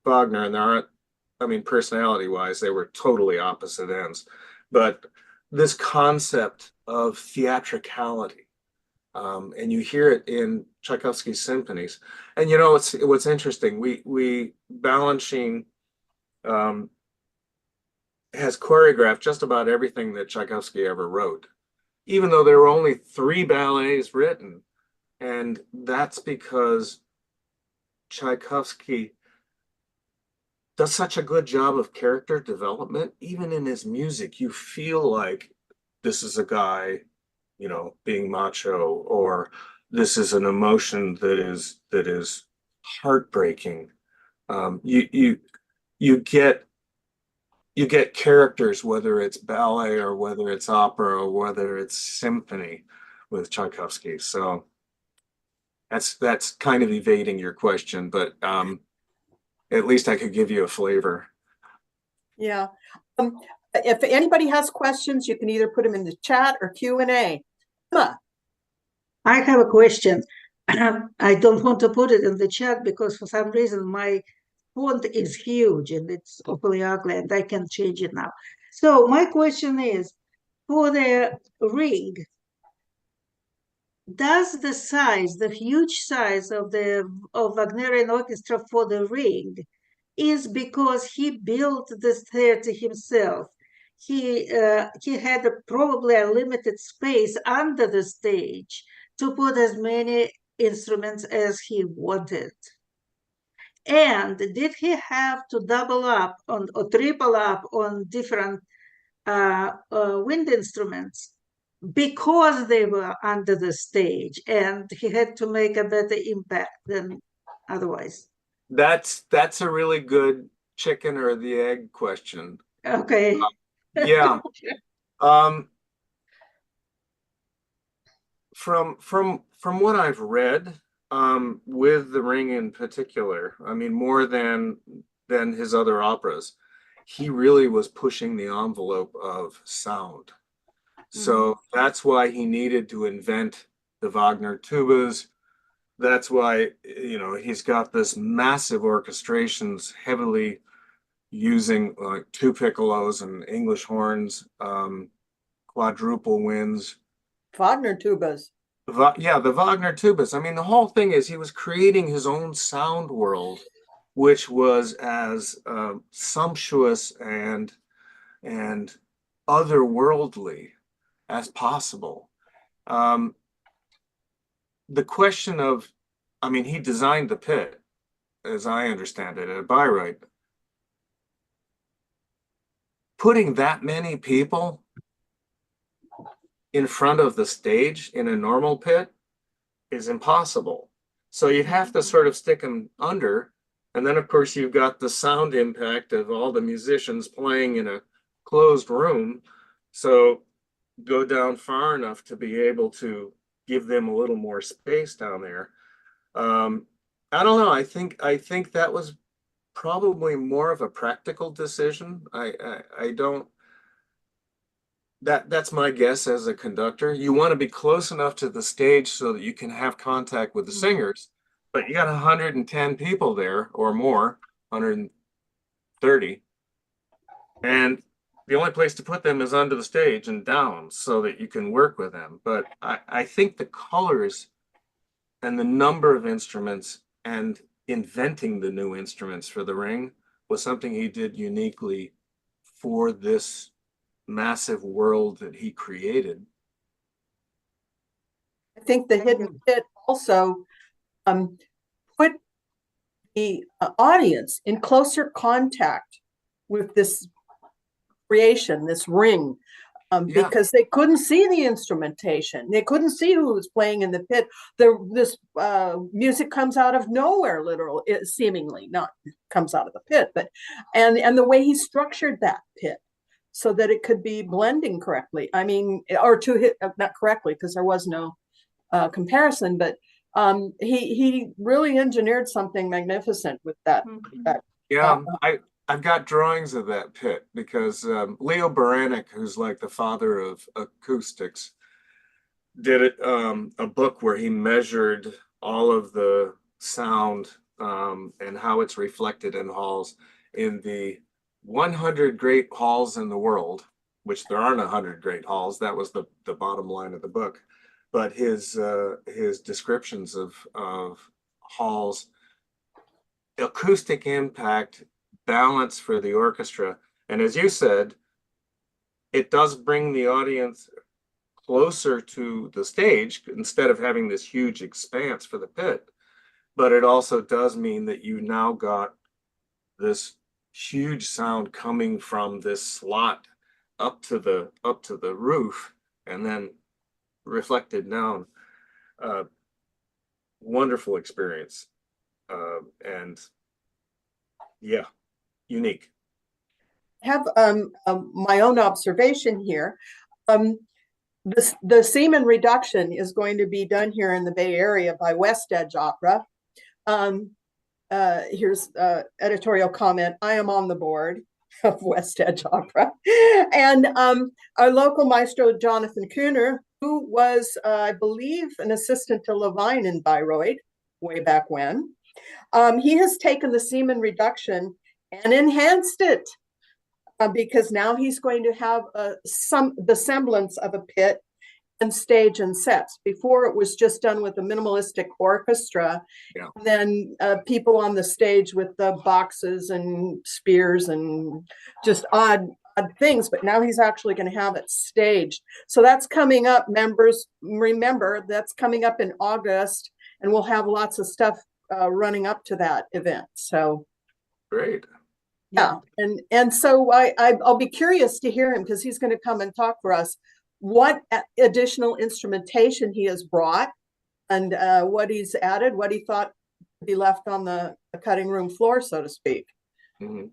S2: Wagner, and there aren't, I mean, personality wise, they were totally opposite ends, but this concept of theatricality, and you hear it in Tchaikovsky's symphonies. And what's interesting, we Balanchine has choreographed just about everything that Tchaikovsky ever wrote, even though there were only 3 ballets written. And that's because Tchaikovsky does such a good job of character development. Even in his music, you feel like this is a guy, being macho, or this is an emotion that is heartbreaking. You get characters, whether it's ballet or whether it's opera or whether it's symphony with Tchaikovsky. So that's kind of evading your question, but at least I could give you a flavor.
S1: Yeah. If anybody has questions, you can either put them in the chat or Q&A. Emma.
S3: I have a question. I don't want to put it in the chat because for some reason my font is huge and it's awfully ugly and I can change it now. So my question is, for the ring, does the huge size of Wagnerian orchestra for the ring is because he built this theater himself? He had probably a limited space under the stage to put as many instruments as he wanted. And did he have to double up on or triple up on different wind instruments because they were under the stage, and he had to make a better impact than otherwise?
S2: That's a really good chicken or the egg question.
S3: Okay.
S2: Yeah. From what I've read, with The Ring in particular, I mean, more than his other operas, he really was pushing the envelope of sound. So that's why he needed to invent the Wagner tubas. That's why, he's got this massive orchestrations, heavily using 2 piccolos and English horns, quadruple winds.
S1: Wagner tubas.
S2: The Wagner tubas. I mean, the whole thing is he was creating his own sound world, which was as sumptuous and otherworldly as possible. Um, the question of, I mean, he designed the pit, as I understand it, at Bayreuth. Putting that many people in front of the stage in a normal pit is impossible. So you'd have to sort of stick them under. And then, of course, you've got the sound impact of all the musicians playing in a closed room. So go down far enough to be able to give them a little more space down there. I don't know. I think that was probably more of a practical decision. I don't. That's my guess as a conductor. You want to be close enough to the stage so that you can have contact with the singers, but you got 110 people there or more, 130, and the only place to put them is under the stage and down so that you can work with them. But I think the colors and the number of instruments and inventing the new instruments for the ring was something he did uniquely for this massive world that he created.
S1: I think the hidden pit also put the audience in closer contact with this creation, this ring,
S2: Yeah.
S1: because they couldn't see the instrumentation. They couldn't see who was playing in the pit. This music comes out of nowhere, literally, seemingly, not comes out of the pit, but and the way he structured that pit so that it could be blending correctly. I mean, or to hit, not correctly, because there was no comparison, but he really engineered something magnificent with that.
S2: Yeah, I've got drawings of that pit because Leo Baranek, who's like the father of acoustics, did a book where he measured all of the sound and how it's reflected in halls in the 100 great halls in the world, which there aren't 100 great halls. That was the bottom line of the book. But his descriptions of halls, acoustic impact, balance for the orchestra, and as you said, it does bring the audience closer to the stage instead of having this huge expanse for the pit. But it also does mean that you now got this huge sound coming from this slot up to the roof and then reflected down. Wonderful experience, and yeah, unique.
S1: Have my own observation here. The semen reduction is going to be done here in the Bay Area by West Edge Opera. Here's editorial comment. I am on the board of West Edge Opera. And our local maestro, Jonathan McPhee, who was, I believe, an assistant to Levine in Bayreuth way back when, he has taken the semen reduction and enhanced it because now he's going to have the semblance of a pit and stage and sets. Before it was just done with a minimalistic orchestra,
S2: Yeah.
S1: and then people on the stage with the boxes and spears and just odd things, but now he's actually going to have it staged. So that's coming up, members. Remember, that's coming up in August, and we'll have lots of stuff running up to that event. So
S2: Great.
S1: yeah, and so I'll be curious to hear him because he's going to come and talk for us what additional instrumentation he has brought and what he's added, what he thought would be left on the cutting room floor, so to speak.
S2: Mm-hmm.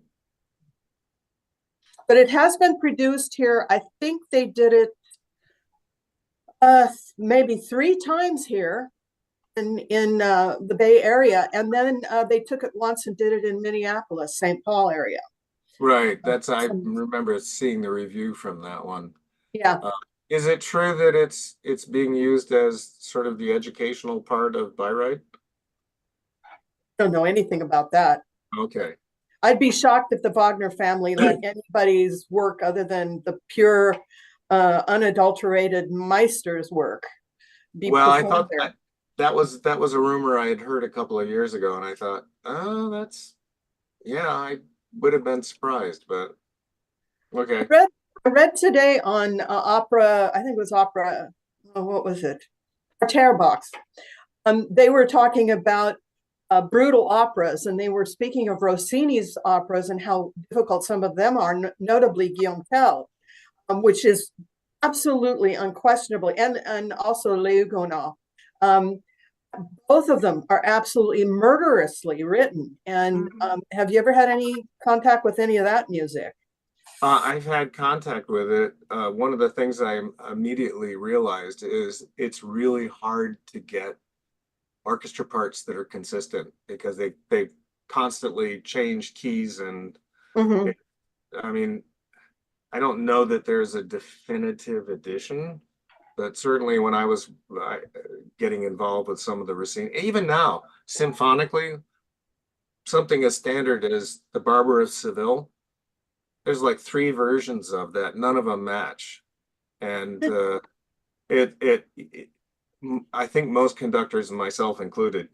S1: But it has been produced here. I think they did it maybe 3 times here in the Bay Area, and then they took it once and did it in Minneapolis, St. Paul area.
S2: Right. I remember seeing the review from that one.
S1: Yeah.
S2: Is it true that it's being used as sort of the educational part of Bayreuth?
S1: Don't know anything about that.
S2: Okay.
S1: I'd be shocked if the Wagner family let anybody's work other than the pure, unadulterated Meister's work be
S2: Well, I
S1: performed
S2: thought
S1: there.
S2: that was a rumor I had heard a couple of years ago, and I thought, oh, yeah, I would have been surprised, but okay.
S1: I read today on opera, I think it was opera, oh, what was it? Terror Box. They were talking about brutal operas, and they were speaking of Rossini's operas and how difficult some of them are, notably Guillaume Tell, which is absolutely unquestionably, and also Les Huguenots. Both of them are absolutely murderously written. And have you ever had any contact with any of that music?
S2: I've had contact with it. One of the things I immediately realized is it's really hard to get orchestra parts that are consistent because they constantly change keys, and
S1: Mm-hmm.
S2: I mean, I don't know that there's a definitive edition, but certainly when I was getting involved with some of the Rossini, even now, symphonically, something as standard as the Barber of Seville, there's like 3 versions of that. None of them match. And it I think most conductors, and myself included,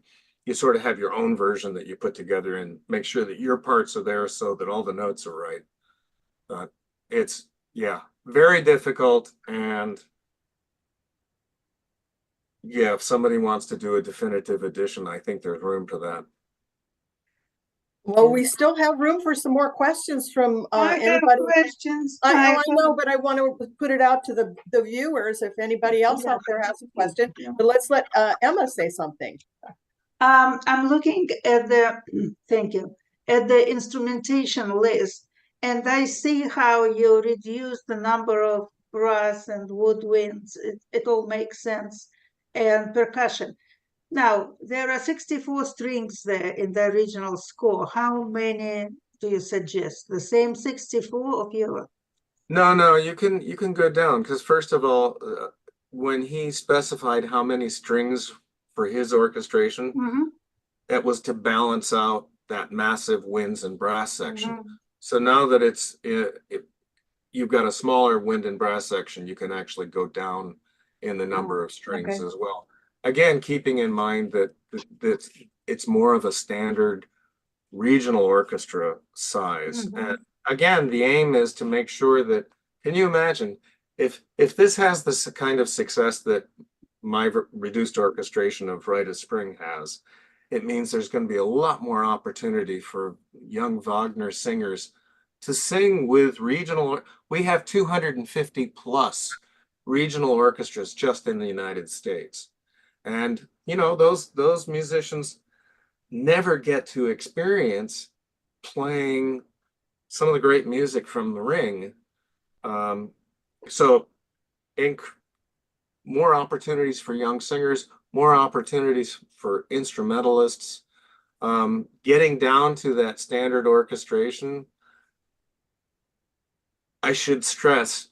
S2: you sort of have your own version that you put together and make sure that your parts are there so that all the notes are right. But it's, yeah, very difficult. And yeah, if somebody wants to do a definitive edition, I think there's room for that.
S1: Well, we still have room for some more questions from
S3: I have
S1: anybody.
S3: questions.
S1: I know, but I want to put it out to the viewers if anybody else out there has a question. But let's let Emma say something.
S3: I'm looking at the thank you at the instrumentation list, and I see how you reduce the number of brass and woodwinds. It all makes sense, and percussion. Now there are 64 strings there in the original score. How many do you suggest? The same 64 of your?
S2: No, you can go down because first of all, when he specified how many strings for his orchestration,
S3: Mhm,
S2: it was to balance out that massive winds and brass section.
S3: mhm.
S2: So now that you've got a smaller wind and brass section, you can actually go down in the number of strings
S3: Okay.
S2: as well. Again, keeping in mind that it's more of a standard regional orchestra size.
S3: Mhm.
S2: And again, the aim is to make sure that, can you imagine if this has the kind of success that my reduced orchestration of Rite of Spring has, it means there's going to be a lot more opportunity for young Wagner singers to sing with regional. We have 250 plus regional orchestras just in the United States. And you know, those musicians never get to experience playing some of the great music from the Ring. So more opportunities for young singers, more opportunities for instrumentalists, getting down to that standard orchestration. I should stress,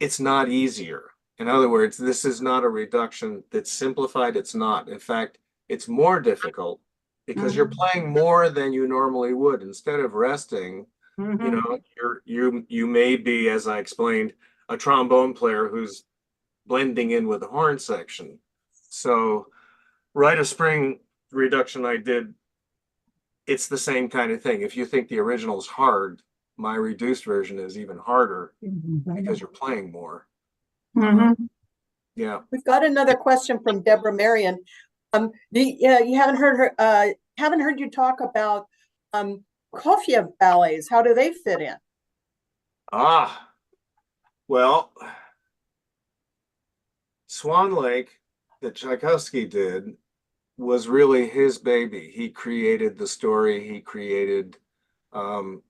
S2: it's not easier. In other words, this is not a reduction that's simplified. It's not. In fact, it's more difficult because you're playing more than you normally would. Instead of resting, you
S3: Mhm.
S2: know, you may be, as I explained, a trombone player who's blending in with the horn section. So Rite of Spring reduction I did, it's the same kind of thing. If you think the original is hard, my reduced version is even harder because you're playing more.
S3: Mhm.
S2: Yeah.
S1: We've got another question from Deborah Marion. You haven't heard you talk about Prokofiev ballets. How do they fit in?
S2: Ah, well, Swan Lake that Tchaikovsky did was really his baby. He created the story. He created um,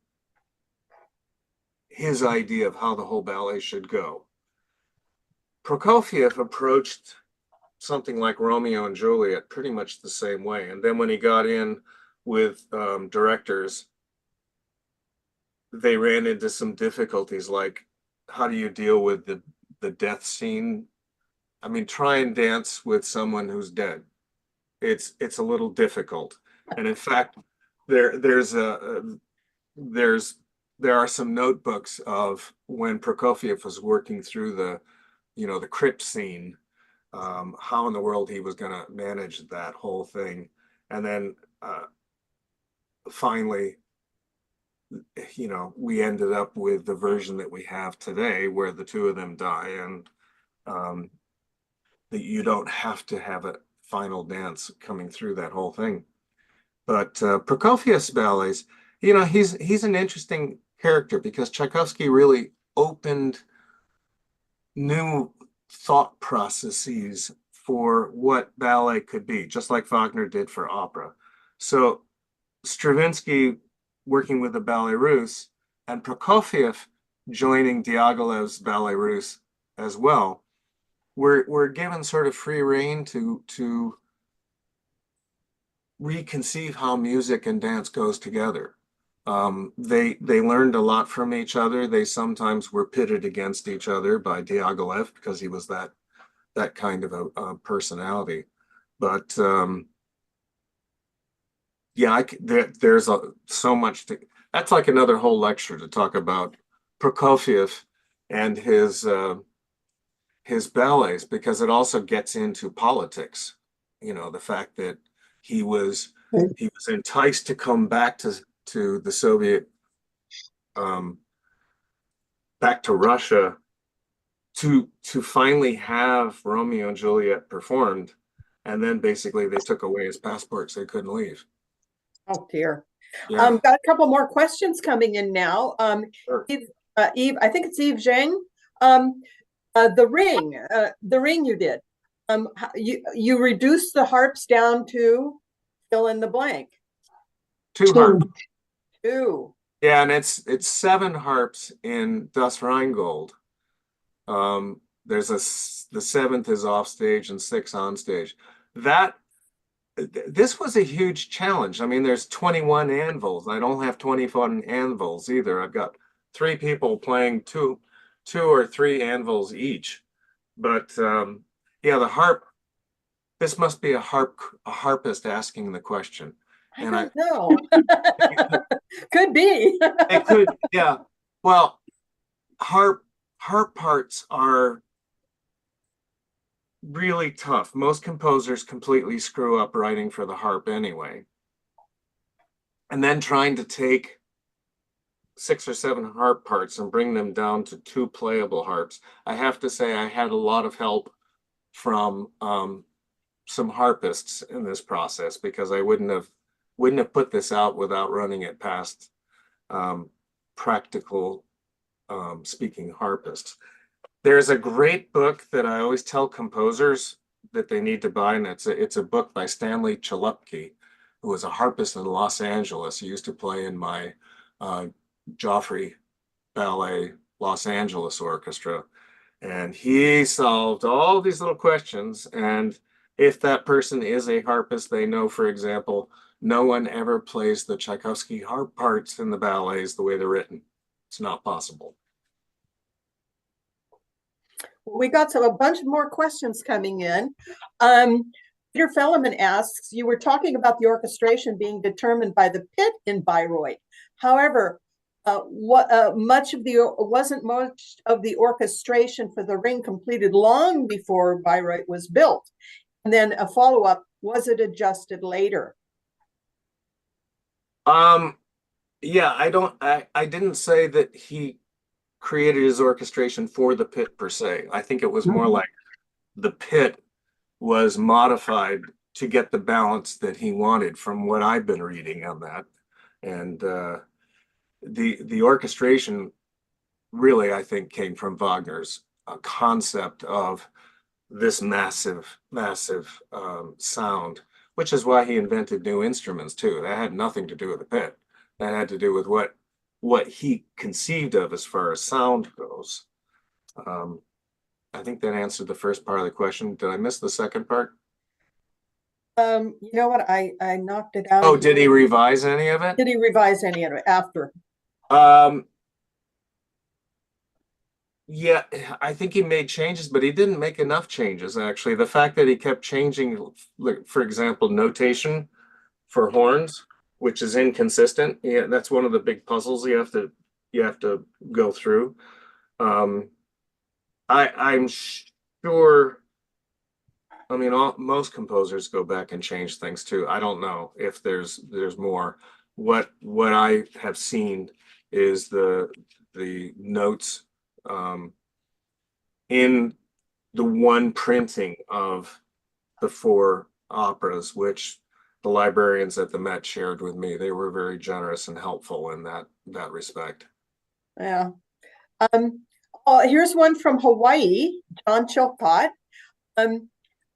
S2: his idea of how the whole ballet should go. Prokofiev approached something like Romeo and Juliet pretty much the same way. And then when he got in with directors, they ran into some difficulties like how do you deal with the death scene? I mean, try and dance with someone who's dead. It's a little difficult. And in fact, there's a there's there are some notebooks of when Prokofiev was working through the crypt scene. how in the world he was going to manage that whole thing. And then finally, you know, we ended up with the version that we have today where the two of them die, and that you don't have to have a final dance coming through that whole thing. But Prokofiev's ballets, you know, he's an interesting character because Tchaikovsky really opened new thought processes for what ballet could be, just like Wagner did for opera. So Stravinsky working with the Ballet Russe and Prokofiev joining Diaghilev's Ballet Russe as well, we're given sort of free rein to reconceive how music and dance goes together. They learned a lot from each other. They sometimes were pitted against each other by Diaghilev because he was that kind of a personality. But yeah, there's so much to. That's like another whole lecture to talk about Prokofiev and his ballets, because it also gets into politics. You know, the fact that he was enticed to come back to the Soviet, back to Russia to finally have Romeo and Juliet performed, and then basically they took away his passport so he couldn't leave.
S1: Oh dear.
S2: Yeah.
S1: Got a couple more questions coming in now.
S2: Sure.
S1: Eve, I think it's Eve Zhang. The ring you did. You reduced the harps down to fill in the blank.
S2: Two harps.
S1: Two.
S2: Yeah, and it's 7 harps in Das Rheingold. There's the 7th is off stage and 6 on stage. This was a huge challenge. I mean, there's 21 anvils. I don't have 21 anvils either. I've got 3 people playing two or 3 anvils each. But yeah, the harp. This must be a harpist asking the question.
S1: I don't know. Could be.
S2: It could, yeah. Well, harp parts are really tough. Most composers completely screw up writing for the harp anyway. And then trying to take 6 or 7 harp parts and bring them down to 2 playable harps. I have to say I had a lot of help from some harpists in this process, because I wouldn't have put this out without running it past practical speaking harpists. There's a great book that I always tell composers that they need to buy, and it's a book by Stanley Chalupke, who was a harpist in Los Angeles. He used to play in my Joffrey Ballet Los Angeles Orchestra, and he solved all these little questions. And if that person is a harpist, they know, for example, no one ever plays the Tchaikovsky harp parts in the ballets the way they're written. It's not possible.
S1: We got a bunch more questions coming in. Peter Fellerman asks, you were talking about the orchestration being determined by the pit in Bayreuth. However, wasn't much of the orchestration for the ring completed long before Bayreuth was built? And then a follow-up, was it adjusted later?
S2: Yeah, I didn't say that he created his orchestration for the pit per se. I think it was more like the pit was modified to get the balance that he wanted, from what I've been reading on that. And the orchestration really, I think, came from Wagner's concept of this massive sound, which is why he invented new instruments too. That had nothing to do with the pit. That had to do with what he conceived of as far as sound goes. I think that answered the first part of the question. Did I miss the second part?
S1: You know what? I knocked it out.
S2: Oh, did he revise any of it?
S1: Did he revise any of it after?
S2: Yeah, I think he made changes, but he didn't make enough changes, actually. The fact that he kept changing, like, for example, notation for horns, which is inconsistent. Yeah, that's one of the big puzzles you have to go through. I'm sure I mean, most composers go back and change things too. I don't know if there's more. What I have seen is the notes in the one printing of the four operas, which the librarians at the Met shared with me. They were very generous and helpful in that respect.
S1: Yeah. Here's one from Hawaii, John Chilcott.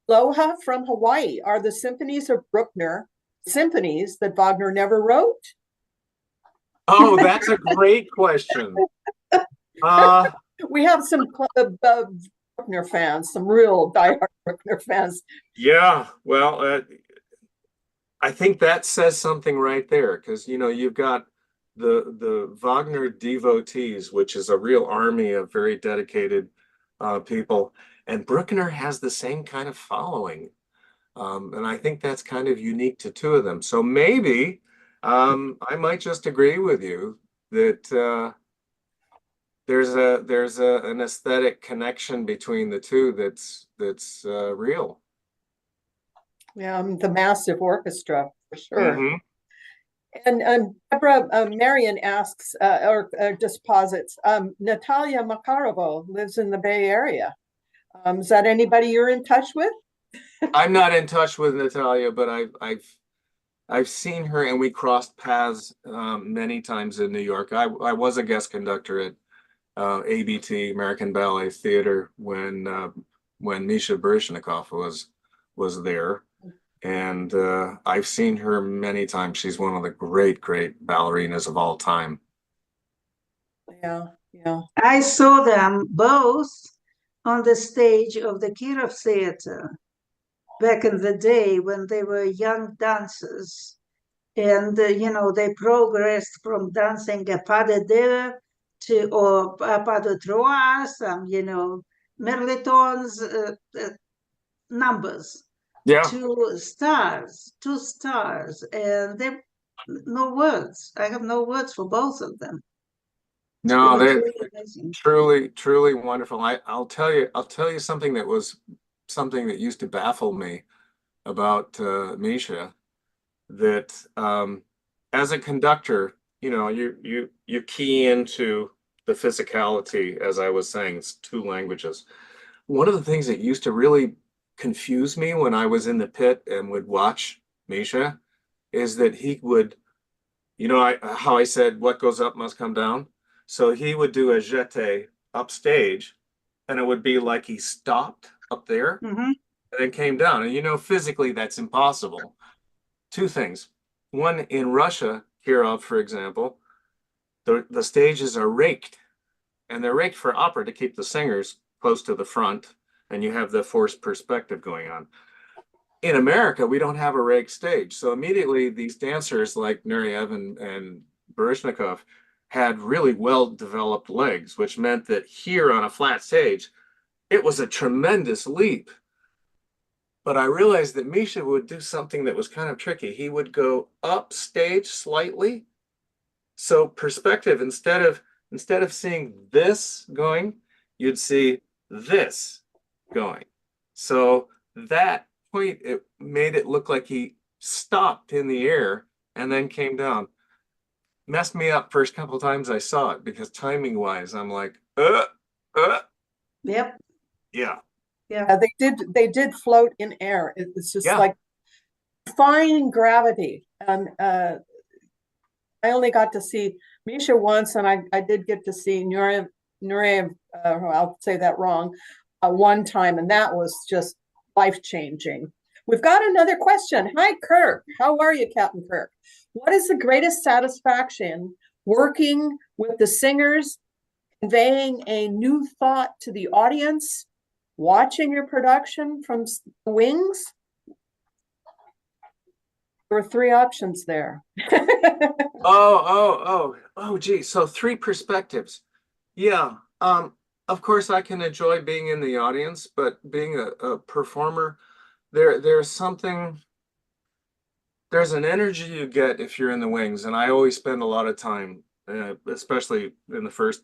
S1: Aloha from Hawaii. Are the symphonies of Bruckner symphonies that Wagner never wrote?
S2: Oh, that's a great question.
S1: We have some Bruckner fans, some real diehard Bruckner fans.
S2: Yeah, well, I think that says something right there, because you've got the Wagner devotees, which is a real army of very dedicated people, and Bruckner has the same kind of following, and I think that's kind of unique to two of them. So maybe I might just agree with you that there's an aesthetic connection between the two that's real.
S1: Yeah, the massive orchestra for sure.
S2: Mm-hmm.
S1: And Deborah Marion asks or just posits, Natalia Makarova lives in the Bay Area. Is that anybody you're in touch with?
S2: I'm not in touch with Natalia, but I've seen her, and we crossed paths many times in New York. I was a guest conductor at ABT, American Ballet Theater, when Misha Baryshnikov was there, and I've seen her many times. She's one of the great ballerinas of all time.
S1: Yeah, yeah.
S3: I saw them both on the stage of the Kirov Theater back in the day when they were young dancers. And, they progressed from dancing a pas de deux or a pas de trois, some, Merleton's numbers.
S2: Yeah.
S3: Two stars, and there no words. I have no words for both of them.
S2: No, they're
S3: really amazing.
S2: truly wonderful. I'll tell you something that used to baffle me about Misha, that as a conductor, you key into the physicality, as I was saying. It's two languages. One of the things that used to really confuse me when I was in the pit and would watch Misha is that he would, how I said, what goes up must come down. So he would do a jeté upstage, and it would be like he stopped up there and then came down. And physically that's impossible. Two things. One, in Russia, Kirov, for example, the stages are raked, and they're raked for opera to keep the singers close to the front, and you have the forced perspective going on. In America, we don't have a raked stage. So immediately these dancers like Nureyev and Baryshnikov had really well-developed legs, which meant that here on a flat stage, it was a tremendous leap. But I realized that Misha would do something that was kind of tricky. He would go up stage slightly. So perspective, instead of seeing this going, you'd see this going. So that point, it made it look like he stopped in the air and then came down. Messed me up first couple of times I saw it, because timing wise, I'm like,
S3: Yep.
S2: Yeah.
S3: Yeah.
S1: They did float in air. It's just like defying gravity. And I only got to see Misha once, and I did get to see Nureyev, I'll say that wrong, one time, and that was just life-changing. We've got another question. Hi, Kirk. How are you, Captain Kirk? What is the greatest satisfaction working with the singers, conveying a new thought to the audience, watching your production from the wings? There were three options there.
S2: Gee. So three perspectives. Yeah. Of course, I can enjoy being in the audience, but being a performer, there's an energy you get if you're in the wings. And I always spend a lot of time, especially in the first,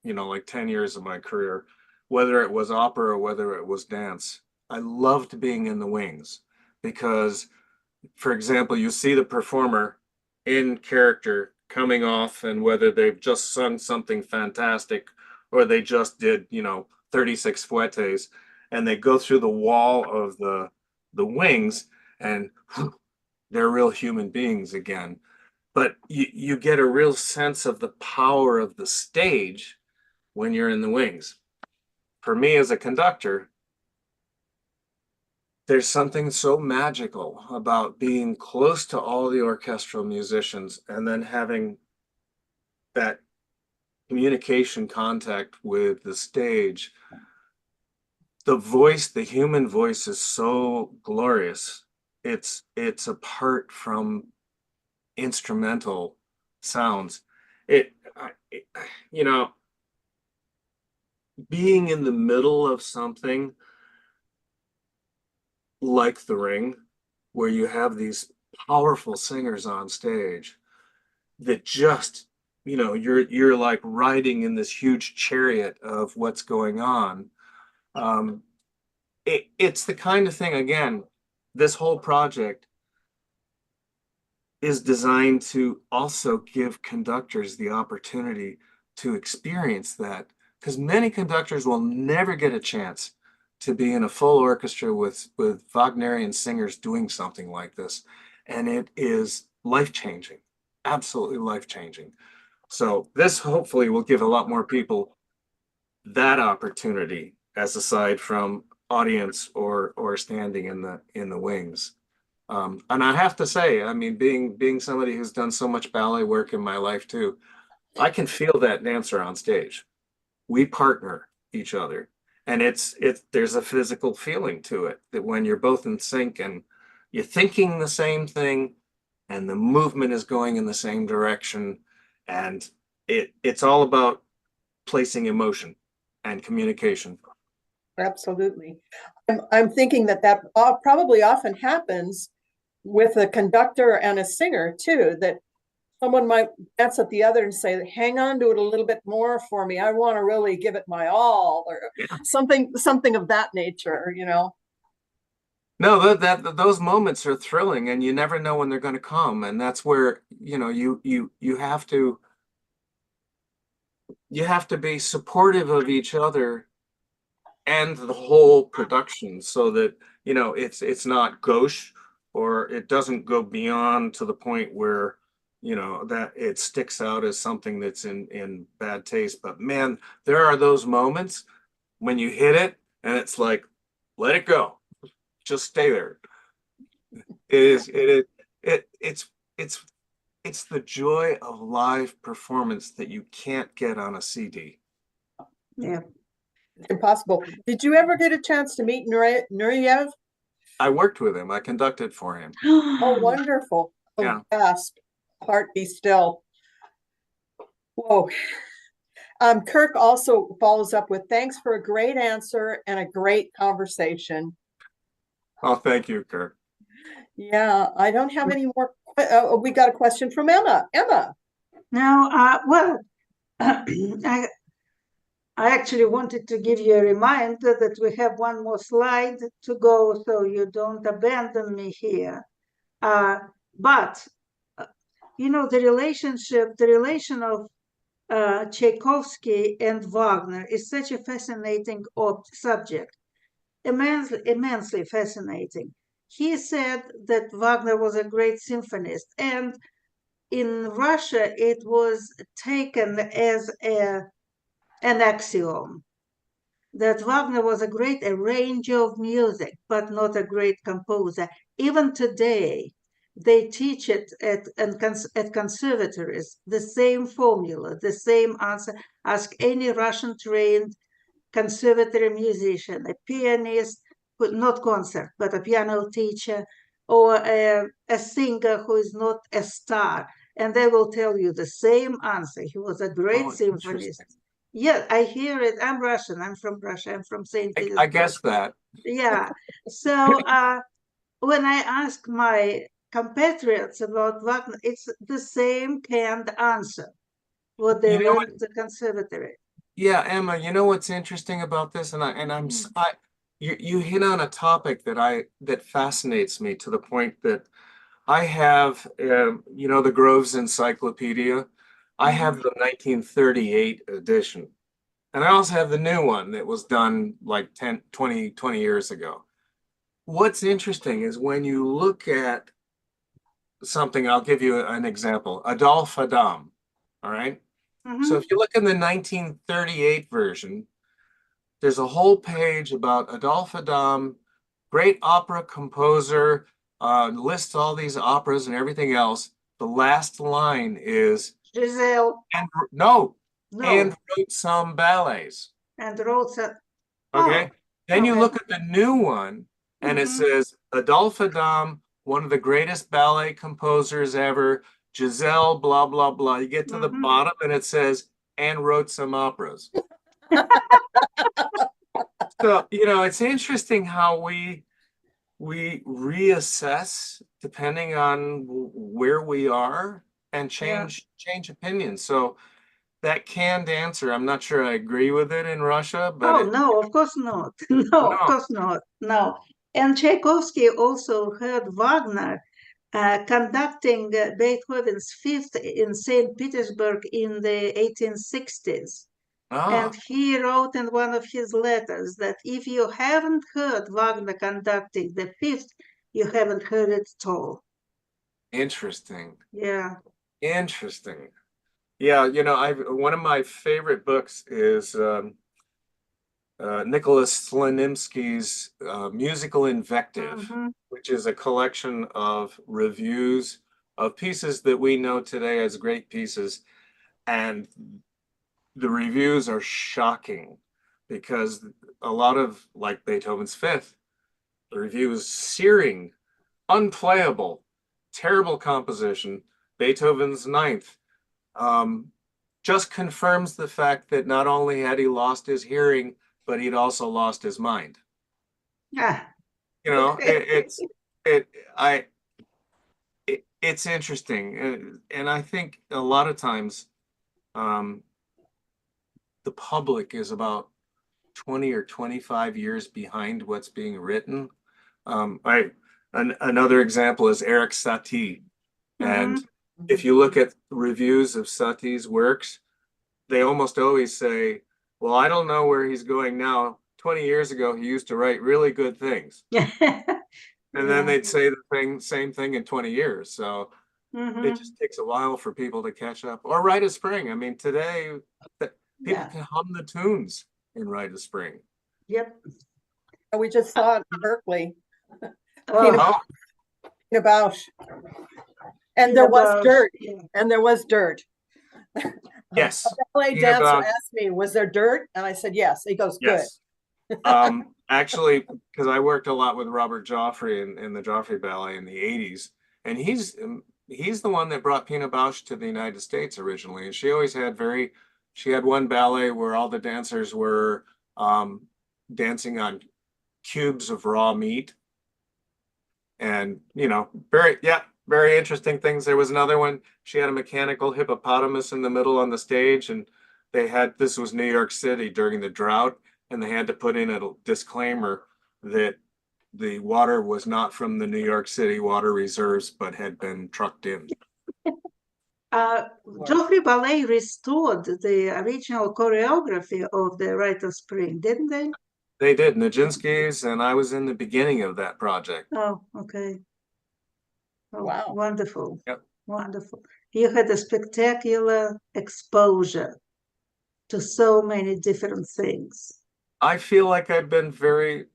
S2: like 10 years of my career, whether it was opera or whether it was dance, I loved being in the wings because, for example, you see the performer in character coming off, and whether they've just sung something fantastic or they just did, 36 fouettes, and they go through the wall of the wings, and they're real human beings again. But you get a real sense of the power of the stage when you're in the wings. For me as a conductor, there's something so magical about being close to all the orchestral musicians and then having that communication contact with the stage. The voice, the human voice, is so glorious. It's apart from instrumental sounds. It, you know, being in the middle of something like The Ring, where you have these powerful singers on stage that just, you're like riding in this huge chariot of what's going on. It's the kind of thing, again, this whole project is designed to also give conductors the opportunity to experience that, because many conductors will never get a chance to be in a full orchestra with Wagnerian singers doing something like this. And it is life-changing, absolutely life-changing. So this hopefully will give a lot more people that opportunity, as aside from audience or standing in the wings. And I have to say, I mean, being somebody who's done so much ballet work in my life too, I can feel that dancer on stage. We partner each other, and there's a physical feeling to it, that when you're both in sync and you're thinking the same thing and the movement is going in the same direction, and it's all about placing emotion and communication.
S1: Absolutely. I'm thinking that probably often happens with a conductor and a singer too, that someone might glance at the other and say, hang on to it a little bit more for me. I want to really give it my all, or something of that nature,
S2: No, those moments are thrilling, and you never know when they're going to come. And that's where, you have to be supportive of each other and the whole production, so that, it's not gauche, or it doesn't go beyond to the point where, that it sticks out as something that's in bad taste. But man, there are those moments when you hit it and it's like, let it go, just stay there. It's the joy of live performance that you can't get on a CD.
S3: Yeah.
S1: It's impossible. Did you ever get a chance to meet Nureyev?
S2: I worked with him. I conducted for him.
S1: Oh, wonderful. Oh,
S2: Yeah.
S1: gasp. Heart be still. Whoa. Kirk also follows up with, thanks for a great answer and a great conversation.
S2: Oh, thank you, Kirk.
S1: Yeah, I don't have any more. We got a question from Emma. Emma.
S3: Now, well, I actually wanted to give you a reminder that we have one more slide to go, so you don't abandon me here. But the relation of Tchaikovsky and Wagner is such a fascinating subject, immensely fascinating. He said that Wagner was a great symphonist, and in Russia it was taken as an axiom that Wagner was a great arranger of music, but not a great composer. Even today, they teach it at conservatories, the same formula, the same answer. Ask any Russian-trained conservatory musician, a pianist, not concert, but a piano teacher, or a singer who is not a star, and they will tell you the same answer. He was a great symphonist. Yeah, I hear it. I'm Russian. I'm from Russia. I'm from St. Petersburg.
S2: I guess that.
S3: Yeah. So when I ask my compatriots about Wagner, it's the same canned answer, what they learned at the conservatory.
S2: Yeah, Emma, you know what's interesting about this, and I'm you hit on a topic that fascinates me to the point that I have, the Groves Encyclopedia. I have the 1938 edition. And I also have the new one that was done like 10, 20 years ago. What's interesting is when you look at something, I'll give you an example, Adolphe Adam, all right? So if you look in the 1938 version, there's a whole page about Adolphe Adam, great opera composer, lists all these operas and everything else. The last line is,
S3: Giselle,
S2: and no, and
S3: no,
S2: wrote some ballets.
S3: and wrote some.
S2: Okay.
S3: Oh,
S2: Then you
S3: okay.
S2: look at the new one and it says Adolphe Adam, one of the greatest ballet composers ever, Giselle, blah, blah, blah. You get to the bottom and it says, and wrote some operas. So, it's interesting how we reassess depending on where we are and change opinions. So that canned answer, I'm not sure I agree with it in Russia, but
S3: Oh, no, of course not. No, of
S2: no.
S3: course not. No. And Tchaikovsky also heard Wagner conducting Beethoven's Fifth in St. Petersburg in the 1860s. And he wrote in one of his letters that if you haven't heard Wagner conducting the Fifth, you haven't heard it at all.
S2: Interesting.
S3: Yeah.
S2: Interesting. Yeah, one of my favorite books is Nicholas Slanimsky's Musical Invective, which is a collection of reviews of pieces that we know today as great pieces. And the reviews are shocking because a lot of, like Beethoven's Fifth, the review is searing, unplayable, terrible composition. Beethoven's Ninth just confirms the fact that not only had he lost his hearing, but he'd also lost his mind.
S3: Ah.
S2: It's interesting, and I think a lot of times the public is about 20 or 25 years behind what's being written. Another example is Eric Satie, and if you look at reviews of Satie's works, they almost always say, well, I don't know where he's going now. 20 years ago, he used to write really good things. And then they'd say the same thing in 20 years. So it just takes a while for people to catch up. Or Rite of Spring. I mean, today, people can hum the tunes in Rite of Spring.
S3: Yep.
S1: We just saw it in Berkeley.
S3: Oh.
S1: Pina Bausch. And there was dirt. And there was dirt.
S2: Yes.
S1: A ballet dancer asked me, was there dirt? And I said, yes. He goes, good.
S2: Yes. Actually, because I worked a lot with Robert Joffrey in the Joffrey Ballet in the 80s. And he's the one that brought Pina Bausch to the United States originally. And she always had she had one ballet where all the dancers were dancing on cubes of raw meat. And, very interesting things. There was another one. She had a mechanical hippopotamus in the middle on the stage, and this was New York City during the drought, and they had to put in a disclaimer that the water was not from the New York City water reserves, but had been trucked in.
S3: Joffrey Ballet restored the original choreography of the Rite of Spring, didn't they?
S2: They did, Nijinsky's, and I was in the beginning of that project.
S3: Oh, okay. Oh,
S1: wow.
S3: Wonderful.
S2: Yep.
S3: Wonderful. You had a spectacular exposure to so many different things.
S2: I feel like I've been very,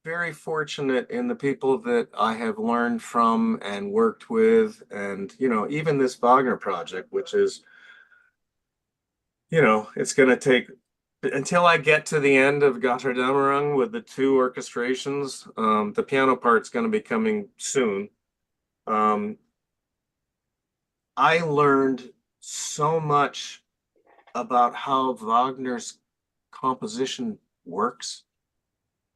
S2: very fortunate in the people that I have learned from and worked with. And, even this Wagner project, which is, it's going to take until I get to the end of Götterdämmerung with the 2 orchestrations. The piano part's going to be coming soon. I learned so much about how Wagner's composition works,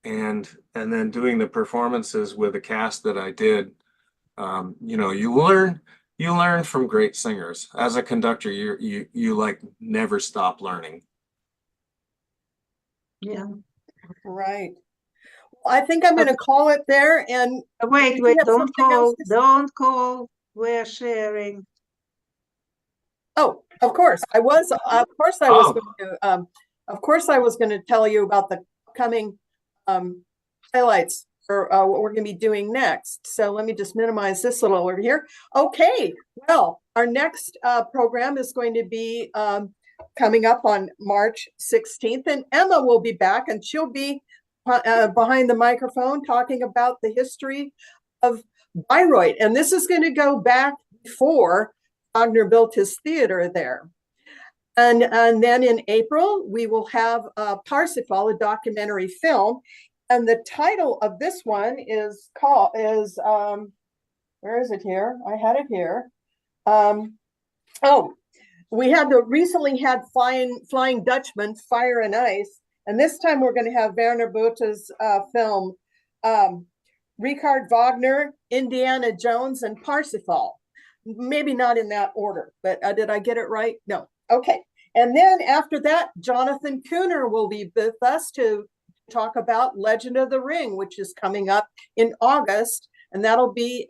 S2: and then doing the performances with the cast that I did. You learn from great singers. As a conductor, you like never stop learning.
S3: Yeah.
S1: Right. I think I'm going to call it there. And
S3: Wait,
S1: did
S3: wait,
S1: you have
S3: don't
S1: something else
S3: call,
S1: to say?
S3: don't call. We're sharing.
S1: Oh, of course, I was. Of course, I was
S2: Oh,
S1: going to. Of course, I was going to tell you about the coming highlights for what we're going to be doing next. So let me just minimize this little over here. Okay, well, our next program is going to be coming up on March 16th, and Emma will be back, and she'll be behind the microphone talking about the history of Bayreuth. And this is going to go back before Wagner built his theater there. And then in April, we will have Parsifal, a documentary film. And the title of this one is where is it here? I had it here. We had recently had Flying Dutchman, Fire and Ice. And this time we're going to have Werner Botha's film, Richard Wagner, Indiana Jones, and Parsifal. Maybe not in that order, but did I get it right? No. Okay. And then after that, Jonathan Kuhner will be with us to talk about Legend of the Ring, which is coming up in August. And that'll be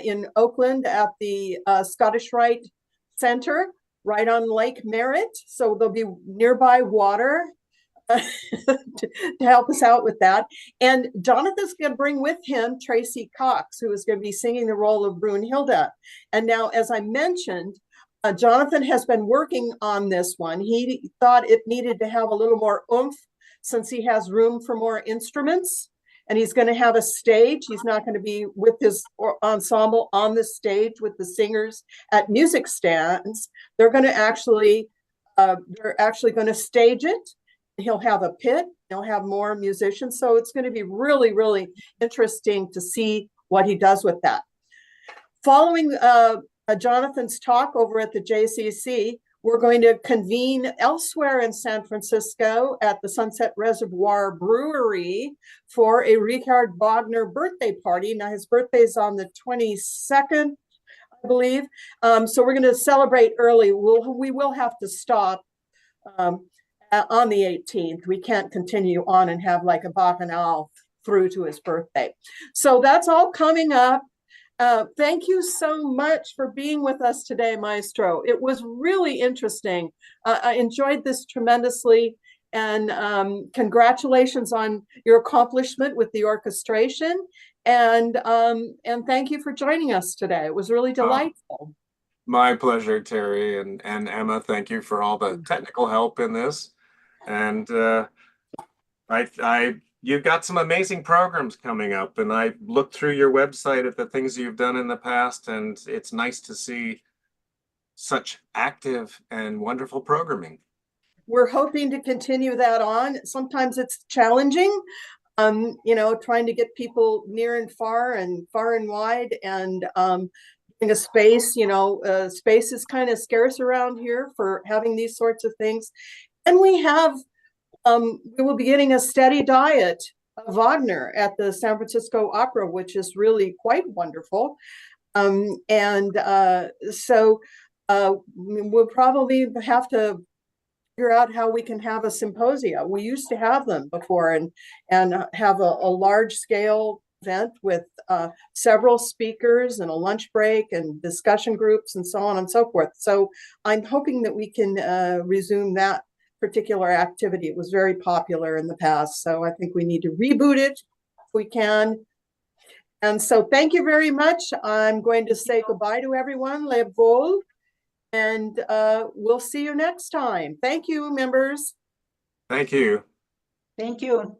S1: in Oakland at the Scottish Rite Center, right on Lake Merritt. So there'll be nearby water to help us out with that. And Jonathan's going to bring with him Tracy Cox, who is going to be singing the role of Brunhilde. And now, as I mentioned, Jonathan has been working on this one. He thought it needed to have a little more oomph since he has room for more instruments. And he's going to have a stage. He's not going to be with his ensemble on the stage with the singers at music stands. They're actually going to stage it. He'll have a pit. He'll have more musicians. So it's going to be really, really interesting to see what he does with that. Following Jonathan's talk over at the JCC, we're going to convene elsewhere in San Francisco at the Sunset Reservoir Brewery for a Richard Wagner birthday party. Now, his birthday is on the 22nd, I believe. So we're going to celebrate early. We will have to stop on the 18th. We can't continue on and have like a bacchanal through to his birthday. So that's all coming up. Thank you so much for being with us today, Maestro. It was really interesting. I enjoyed this tremendously, and congratulations on your accomplishment with the orchestration. And thank you for joining us today. It was really delightful.
S2: My pleasure, Terry, and Emma. Thank you for all the technical help in this. And you've got some amazing programs coming up, and I looked through your website at the things you've done in the past, and it's nice to see such active and wonderful programming.
S1: We're hoping to continue that on. Sometimes it's challenging, trying to get people near and far wide, and a space. Space is kind of scarce around here for having these sorts of things. And we will be getting a steady diet of Wagner at the San Francisco Opera, which is really quite wonderful. So we'll probably have to figure out how we can have a symposia. We used to have them before and have a large scale event with several speakers and a lunch break and discussion groups and so on and so forth. So I'm hoping that we can resume that particular activity. It was very popular in the past, so I think we need to reboot it if we can. And so thank you very much. I'm going to say goodbye to everyone. Leb vol, and we'll see you next time. Thank you, members.
S2: Thank you.
S3: Thank you.